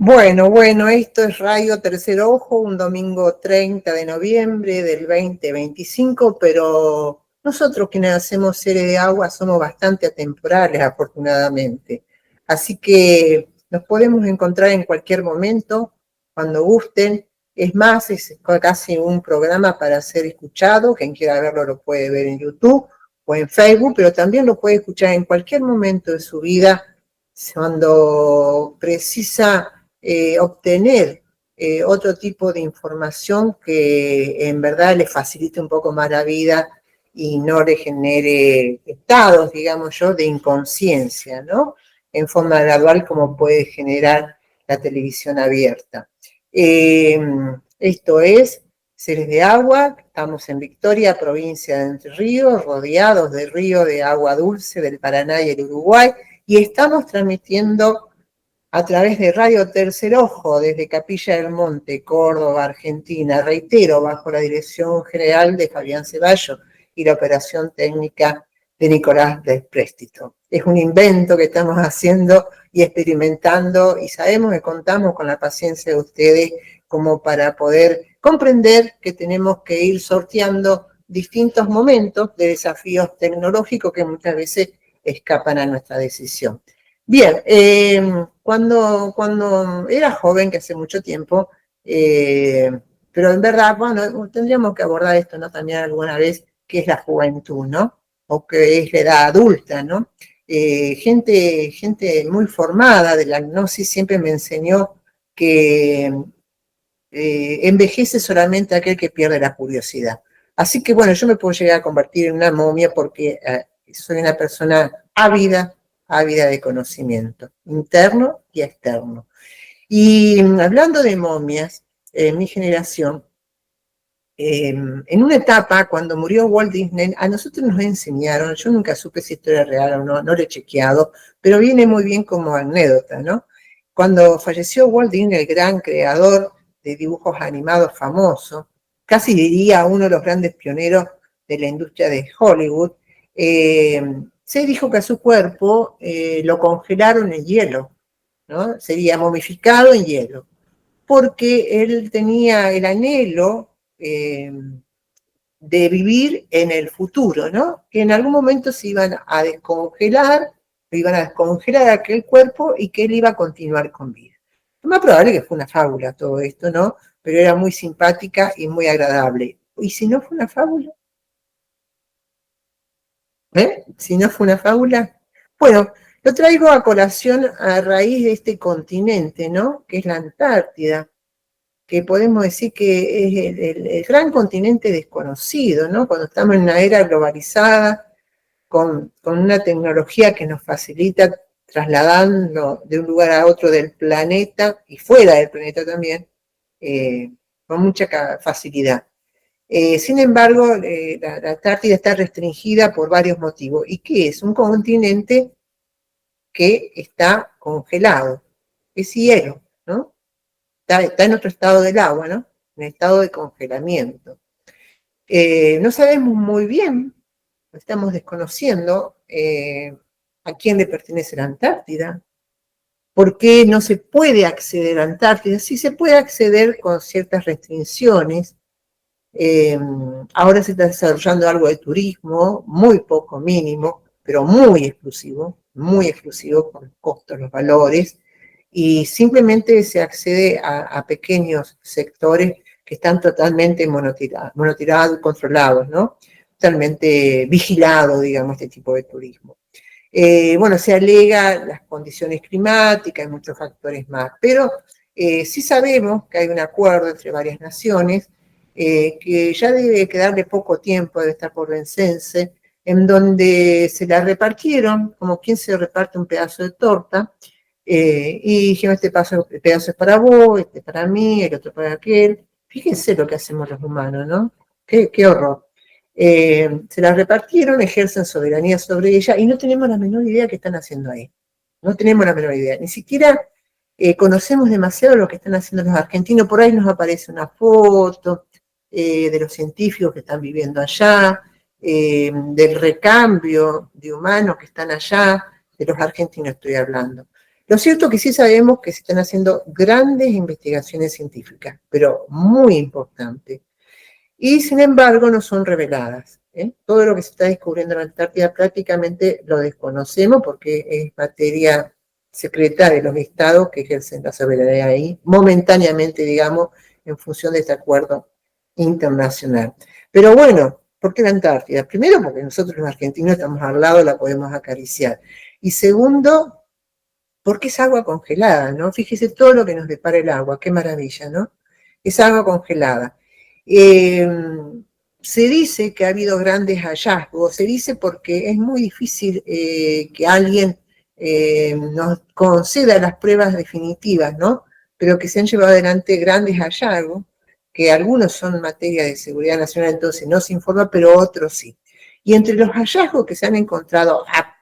Speaker 2: Bueno, esto es Radio Tercer Ojo, un domingo 30 de noviembre del 2025, pero nosotros quienes hacemos Seres de Agua somos bastante atemporales, afortunadamente. Así que nos podemos encontrar en cualquier momento, cuando gusten. Es más, es casi un programa para ser escuchado. Quien quiera verlo lo puede ver en YouTube o en Facebook, pero también lo puede escuchar en cualquier momento de su vida cuando precisa obtener otro tipo de información que en verdad le facilite un poco más la vida y no le genere estados, digamos yo, de inconsciencia, ¿no? En forma gradual como puede generar la televisión abierta. Esto es Seres de Agua, estamos en Victoria, provincia de Entre Ríos, rodeados del río de agua dulce del Paraná y el Uruguay, y estamos transmitiendo a través de Radio Tercer Ojo, desde Capilla del Monte, Córdoba, Argentina, reitero, bajo la dirección general de Fabián Ceballos y la operación técnica de Nicolás Despréstito. Es un invento que estamos haciendo y experimentando, y sabemos que contamos con la paciencia de ustedes como para poder comprender que tenemos que ir sorteando distintos momentos de desafíos tecnológicos que muchas veces escapan a nuestra decisión. Bien, cuando era joven, que hace mucho tiempo, pero en verdad, bueno, tendríamos que abordar esto, ¿no? También alguna vez, qué es la juventud, ¿no? O qué es la edad adulta, ¿no? Gente muy formada de la gnosis siempre me enseñó que envejece solamente aquel que pierde la curiosidad. Así que bueno, yo me puedo llegar a convertir en una momia porque soy una persona ávida de conocimiento, interno y externo. Y hablando de momias, en mi generación, en una etapa, cuando murió Walt Disney, a nosotros nos enseñaron, yo nunca supe si esto era real o no, no lo he chequeado, pero viene muy bien como anécdota, ¿no? Cuando falleció Walt Disney, el gran creador de dibujos animados famoso, casi diría uno de los grandes pioneros de la industria de Hollywood, se dijo que a su cuerpo lo congelaron en hielo, ¿no? Sería momificado en hielo, porque él tenía el anhelo de vivir en el futuro, ¿no? Que en algún momento se iban a descongelar aquel cuerpo y que él iba a continuar con vida. Lo más probable que fue una fábula todo esto, ¿no? Pero era muy simpática y muy agradable. ¿Y si no fue una fábula? Si no fue una fábula. Bueno, lo traigo a colación a raíz de este continente, ¿no? Que es la Antártida, que podemos decir que es el gran continente desconocido, ¿no? Cuando estamos en una era globalizada, con una tecnología que nos facilita trasladarnos de un lugar a otro del planeta, y fuera del planeta también, con mucha facilidad. Sin embargo, la Antártida está restringida por varios motivos. ¿Y qué es? Un continente que está congelado, es hielo, ¿no? Está en otro estado del agua, ¿no? En estado de congelamiento. No sabemos muy bien, estamos desconociendo a quién le pertenece la Antártida, por qué no se puede acceder a la Antártida. Sí se puede acceder con ciertas restricciones. Ahora se está desarrollando algo de turismo, muy poco, mínimo, pero muy exclusivo por los costos, los valores, y simplemente se accede a pequeños sectores que están totalmente monotirados, controlados, ¿no? Totalmente vigilado, digamos, este tipo de turismo. Bueno, se alega las condiciones climáticas y muchos factores más, pero sí sabemos que hay un acuerdo entre varias naciones que ya debe quedarle poco tiempo, debe estar por vencerse, en donde se la repartieron, como quien se reparte un pedazo de torta, y dijeron, este pedazo es para vos, este para mí, el otro para aquel. Fíjense lo que hacemos los humanos, ¿no? Qué horror. Se la repartieron, ejercen soberanía sobre ella, y no tenemos la menor idea qué están haciendo ahí. No tenemos la menor idea. Ni siquiera conocemos demasiado lo que están haciendo los argentinos. Por ahí nos aparece una foto de los científicos que están viviendo allá, del recambio de humanos que están allá, de los argentinos estoy hablando. Lo cierto es que sí sabemos que se están haciendo grandes investigaciones científicas, pero muy importantes, y sin embargo no son reveladas. Todo lo que se está descubriendo en la Antártida prácticamente lo desconocemos porque es materia secreta de los estados que ejercen la soberanía ahí, momentáneamente, digamos, en función de este acuerdo internacional. Pero bueno, ¿por qué la Antártida? Primero, porque nosotros los argentinos estamos al lado, la podemos acariciar. Y segundo, porque es agua congelada, ¿no? Fíjese todo lo que nos depara el agua, qué maravilla, ¿no? Es agua congelada. Se dice que ha habido grandes hallazgos, se dice porque es muy difícil que alguien nos conceda las pruebas definitivas, ¿no? Pero que se han llevado adelante grandes hallazgos, que algunos son materia de seguridad nacional, entonces no se informa, pero otros sí. Y entre los hallazgos que se han encontrado a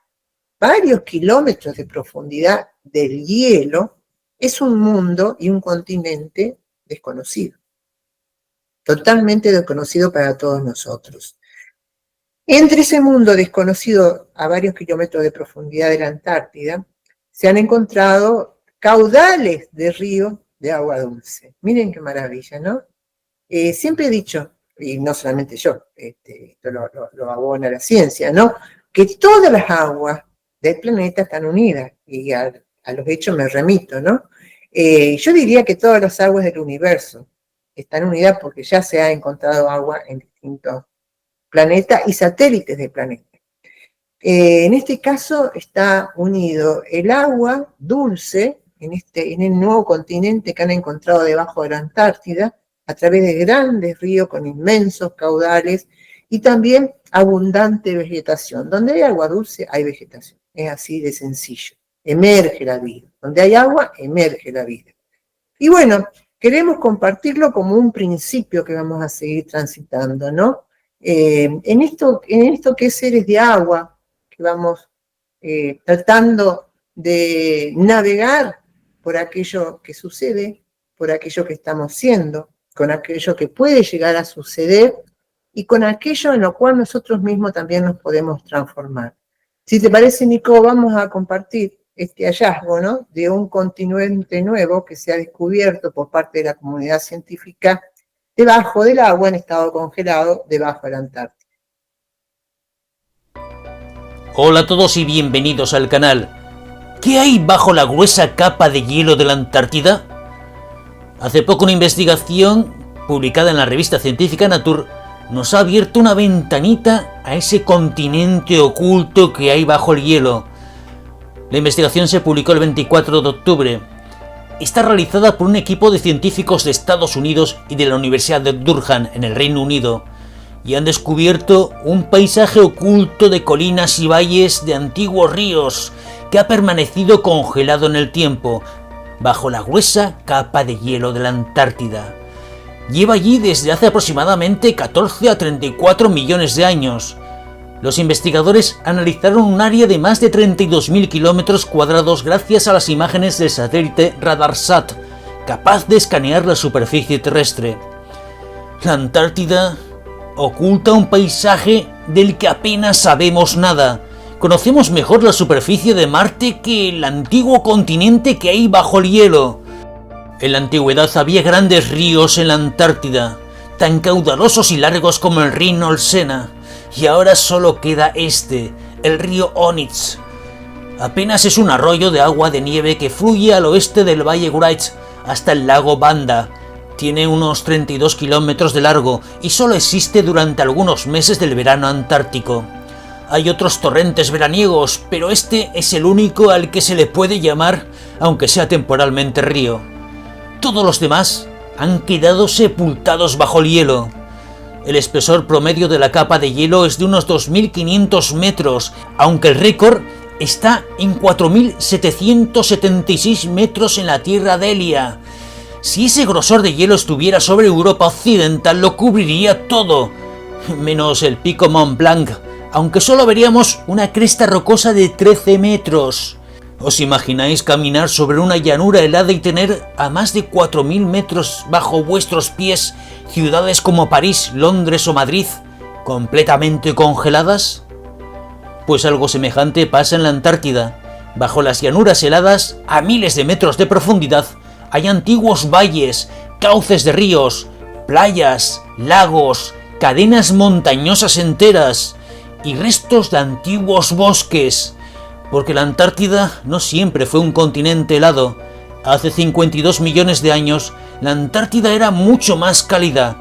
Speaker 2: varios kilómetros de profundidad del hielo, es un mundo y un continente desconocido. Totalmente desconocido para todos nosotros. Entre ese mundo desconocido a varios kilómetros de profundidad de la Antártida, se han encontrado caudales de ríos de agua dulce. Miren qué maravilla, ¿no? Siempre he dicho, y no solamente yo, esto lo abona la ciencia, ¿no? Que todas las aguas del planeta están unidas, y a los hechos me remito, ¿no? Yo diría que todas las aguas del universo están unidas porque ya se ha encontrado agua en distintos planetas y satélites del planeta. En este caso está unido el agua dulce en el nuevo continente que han encontrado debajo de la Antártida, a través de grandes ríos con inmensos caudales y también abundante vegetación. Donde hay agua dulce hay vegetación, es así de sencillo. Emerge la vida. Donde hay agua, emerge la vida. Y bueno, queremos compartirlo como un principio que vamos a seguir transitando, ¿no? En esto que es Seres de Agua, que vamos tratando de navegar por aquello que sucede, por aquello que estamos siendo, con aquello que puede llegar a suceder y con aquello en lo cual nosotros mismos también nos podemos transformar. Si te parece, Nico, vamos a compartir este hallazgo, ¿no?, de un continente nuevo que se ha descubierto por parte de la comunidad científica debajo del agua, en estado congelado, debajo de la Antártida.
Speaker 9: Hola a todos y bienvenidos al canal. ¿Qué hay bajo la gruesa capa de hielo de la Antártida? Hace poco una investigación publicada en la revista científica Nature nos ha abierto una ventanita a ese continente oculto que hay bajo el hielo. La investigación se publicó el 24 de octubre. Está realizada por un equipo de científicos de Estados Unidos y de la Universidad de Durham, en el Reino Unido, y han descubierto un paisaje oculto de colinas y valles de antiguos ríos que ha permanecido congelado en el tiempo, bajo la gruesa capa de hielo de la Antártida. Lleva allí desde hace aproximadamente 14 a 34 millones de años. Los investigadores analizaron un área de más de 32.000 kilómetros cuadrados gracias a las imágenes del satélite RadarSat, capaz de escanear la superficie terrestre. La Antártida oculta un paisaje del que apenas sabemos nada. Conocemos mejor la superficie de Marte que el antiguo continente que hay bajo el hielo. En la antigüedad había grandes ríos en la Antártida, tan caudalosos y largos como el Rin o el Sena. Y ahora solo queda el río Onix. Apenas es un arroyo de agua de nieve que fluye al oeste del Valle Wright hasta el lago Banda. Tiene unos 32 kilómetros de largo y solo existe durante algunos meses del verano antártico. Hay otros torrentes veraniegos, pero este es el único al que se le puede llamar, aunque sea temporalmente, río. Todos los demás han quedado sepultados bajo el hielo. El espesor promedio de la capa de hielo es de unos 2.500 metros, aunque el récord está en 4.776 metros en la Tierra de Elia. Si ese grosor de hielo estuviera sobre Europa Occidental, lo cubriría todo, menos el pico Mont Blanc, aunque solo veríamos una cresta rocosa de 13 metros. ¿Os imagináis caminar sobre una llanura helada y tener a más de 4.000 metros bajo vuestros pies ciudades como París, Londres o Madrid completamente congeladas? Pues algo semejante pasa en la Antártida. Bajo las llanuras heladas, a miles de metros de profundidad, hay antiguos valles, cauces de ríos, playas, lagos, cadenas montañosas enteras y restos de antiguos bosques. Porque la Antártida no siempre fue un continente helado. Hace 52 millones de años, la Antártida era mucho más cálida.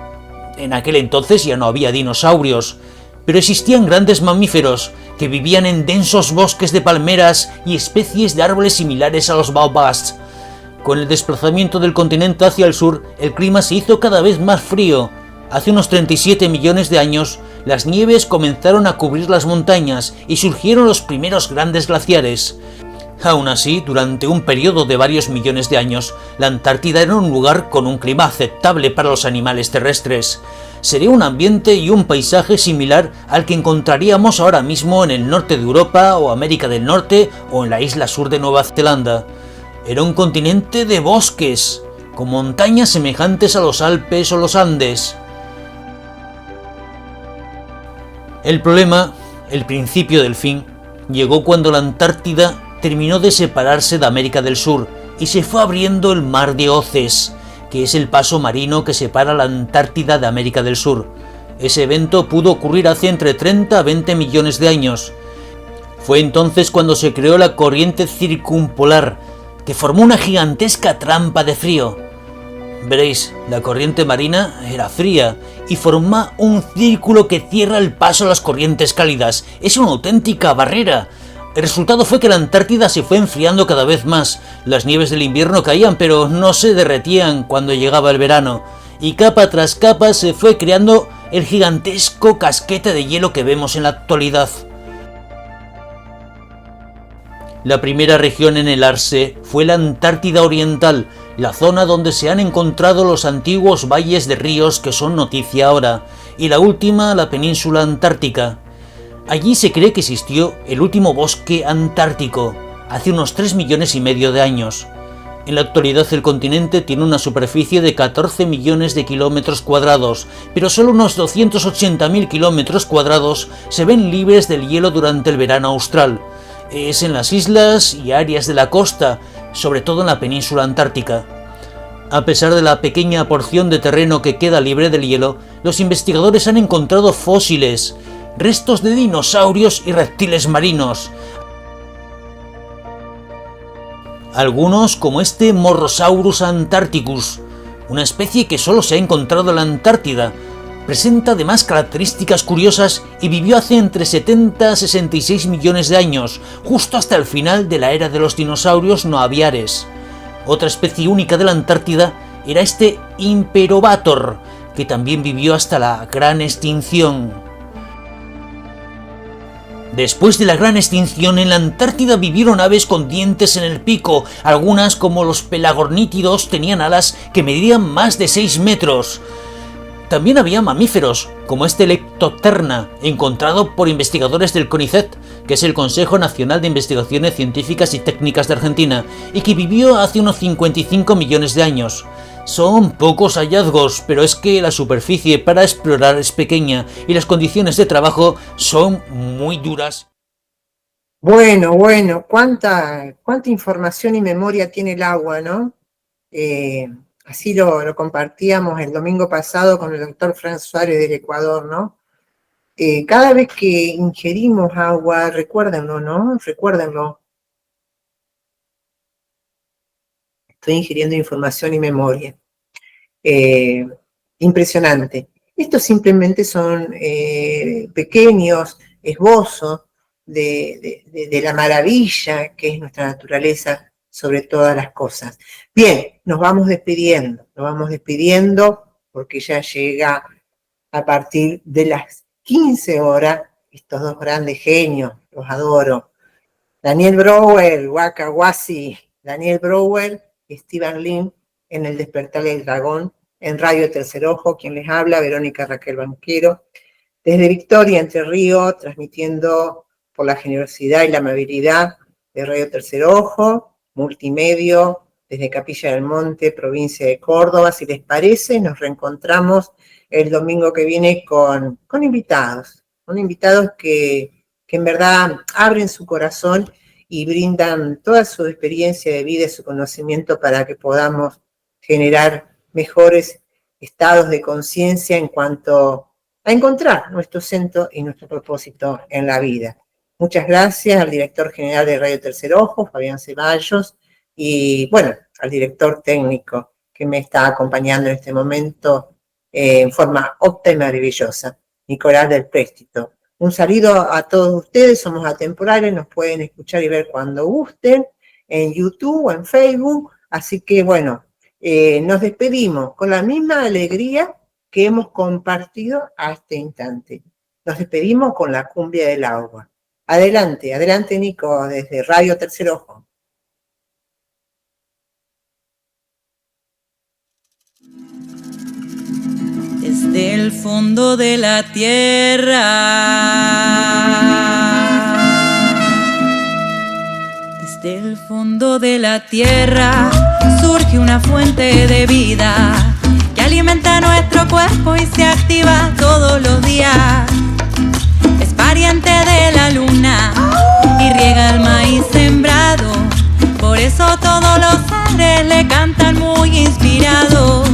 Speaker 9: En aquel entonces ya no había dinosaurios, pero existían grandes mamíferos que vivían en densos bosques de palmeras y especies de árboles similares a los baobabs. Con el desplazamiento del continente hacia el sur, el clima se hizo cada vez más frío. Hace unos 37 millones de años, las nieves comenzaron a cubrir las montañas y surgieron los primeros grandes glaciares. Aún así, durante un periodo de varios millones de años, la Antártida era un lugar con un clima aceptable para los animales terrestres. Sería un ambiente y un paisaje similar al que encontraríamos ahora mismo en el norte de Europa o América del Norte o en la isla sur de Nueva Zelanda. Era un continente de bosques, con montañas semejantes a los Alpes o los Andes. El problema, el principio del fin, llegó cuando la Antártida terminó de separarse de América del Sur y se fue abriendo el mar de Oces, que es el paso marino que separa la Antártida de América del Sur. Ese evento pudo ocurrir hace entre 30 a 20 millones de años. Fue entonces cuando se creó la corriente circumpolar, que formó una gigantesca trampa de frío. Veréis, la corriente marina era fría y forma un círculo que cierra el paso a las corrientes cálidas. Es una auténtica barrera. El resultado fue que la Antártida se fue enfriando cada vez más. Las nieves del invierno caían, pero no se derretían cuando llegaba el verano. Y capa tras capa se fue creando el gigantesco casquete de hielo que vemos en la actualidad. La primera región en helarse fue la Antártida Oriental, la zona donde se han encontrado los antiguos valles de ríos que son noticia ahora, y la última, la península antártica. Allí se cree que existió el último bosque antártico, hace unos 3,5 millones de años. En la actualidad el continente tiene una superficie de 14 millones de kilómetros cuadrados, pero solo unos 280.000 kilómetros cuadrados se ven libres del hielo durante el verano austral. Es en las islas y áreas de la costa, sobre todo en la península antártica. A pesar de la pequeña porción de terreno que queda libre del hielo, los investigadores han encontrado fósiles, restos de dinosaurios y reptiles marinos. Algunos, como este Morrosaurus antarcticus, una especie que solo se ha encontrado en la Antártida, presenta además características curiosas y vivió hace entre 70 a 66 millones de años, justo hasta el final de la era de los dinosaurios no aviares. Otra especie única de la Antártida era este Imperobator, que también vivió hasta la gran extinción. Después de la gran extinción, en la Antártida vivieron aves con dientes en el pico. Algunas, como los pelagornítidos, tenían alas que medían más de 6 metros. También había mamíferos, como este Leptoterna, encontrado por investigadores del CONICET, que es el Consejo Nacional de Investigaciones Científicas y Técnicas de Argentina, y que vivió hace unos 55 millones de años. Son pocos hallazgos, pero es que la superficie para explorar es pequeña y las condiciones de trabajo son muy duras.
Speaker 2: Bueno, cuánta información y memoria tiene el agua, ¿no? Así lo compartíamos el domingo pasado con el doctor Franz Suárez del Ecuador, ¿no? Cada vez que ingerimos agua, recuérdenlo, ¿no? Recuérdenlo. Estoy ingiriendo información y memoria. Impresionante. Estos simplemente son pequeños esbozos de la maravilla que es nuestra naturaleza sobre todas las cosas. Bien, nos vamos despidiendo porque ya llega a partir de las 15 horas estos dos grandes genios, los adoro. Daniel Brouwer, Waka Wasi, Daniel Brouwer y Steven Lin en El Despertar del Dragón, en Radio Tercer Ojo, quien les habla, Verónica Raquel Banquero, desde Victoria, Entre Ríos, transmitiendo por la generosidad y la amabilidad de Radio Tercer Ojo, multimedio, desde Capilla del Monte, provincia de Córdoba. Si les parece, nos reencontramos el domingo que viene con invitados que en verdad abren su corazón y brindan toda su experiencia de vida y su conocimiento para que podamos generar mejores estados de conciencia en cuanto a encontrar nuestro centro y nuestro propósito en la vida. Muchas gracias al director general de Radio Tercer Ojo, Fabián Ceballos, y bueno, al director técnico que me está acompañando en este momento en forma óptima y maravillosa, Nicolás del Préstito. Un saludo a todos ustedes, somos atemporales, nos pueden escuchar y ver cuando gusten, en YouTube o en Facebook, así que bueno, nos despedimos con la misma alegría que hemos compartido a este instante. Nos despedimos con la cumbia del agua. Adelante, adelante Nico, desde Radio Tercer Ojo.
Speaker 10: Desde el fondo de la tierra, desde el fondo de la tierra surge una fuente de vida que alimenta nuestro cuerpo y se activa todos los días. Es pariente de la luna y riega el maíz sembrado, por eso todos los seres le cantan muy inspirados.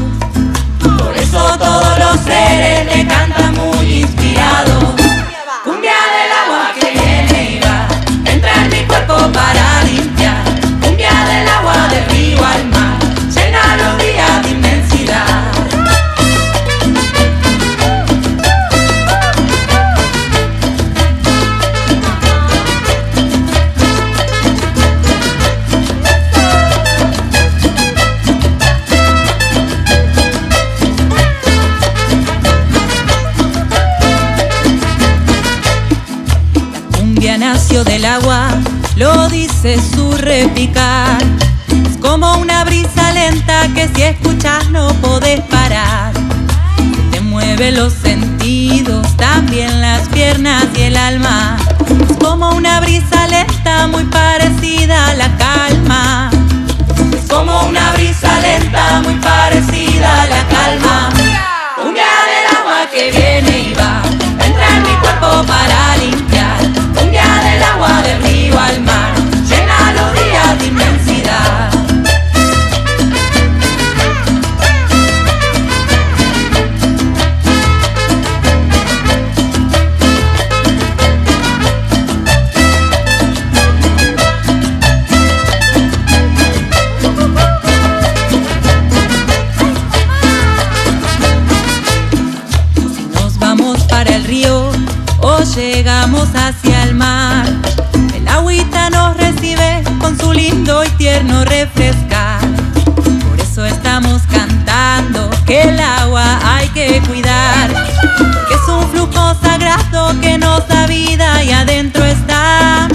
Speaker 10: Por eso todos los seres le cantan muy inspirados. Cumbia del agua que viene y va, entra en mi cuerpo para limpiar. Cumbia del agua del río al mar, llena los días de inmensidad. Nació del agua, lo dice su repicar, es como una brisa lenta que si escuchas no podés parar. Te mueve los sentidos, también las piernas y el alma. Es como una brisa lenta muy parecida a la calma. Es como una brisa lenta muy parecida a la calma. Cumbia del agua que viene y va, entra en mi cuerpo para limpiar. Cumbia del agua del río al mar, llena los días de inmensidad. Llegamos hacia el mar, el agüita nos recibe con su lindo y tierno refrescar. Por eso estamos cantando que el agua hay que cuidar, porque es un flujo sagrado que nos da vida y adentro está.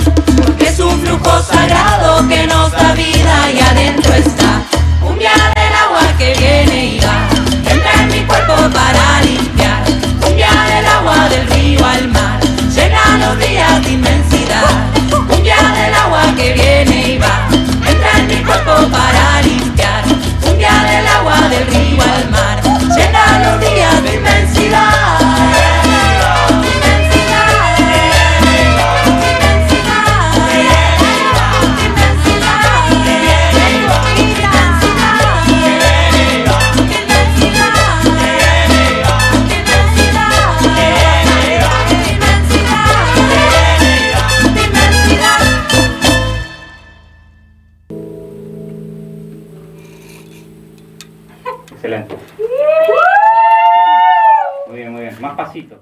Speaker 10: Porque es un flujo sagrado que nos da vida y adentro está. Cumbia del agua que viene y va, entra en mi cuerpo para limpiar. Cumbia del agua del río al mar, llena los días de inmensidad. Cumbia del agua que viene y va, entra en mi cuerpo para limpiar. Cumbia del agua del río al mar, llena los días de inmensidad.
Speaker 11: Excelente. Muy bien, muy bien. Más pasitos.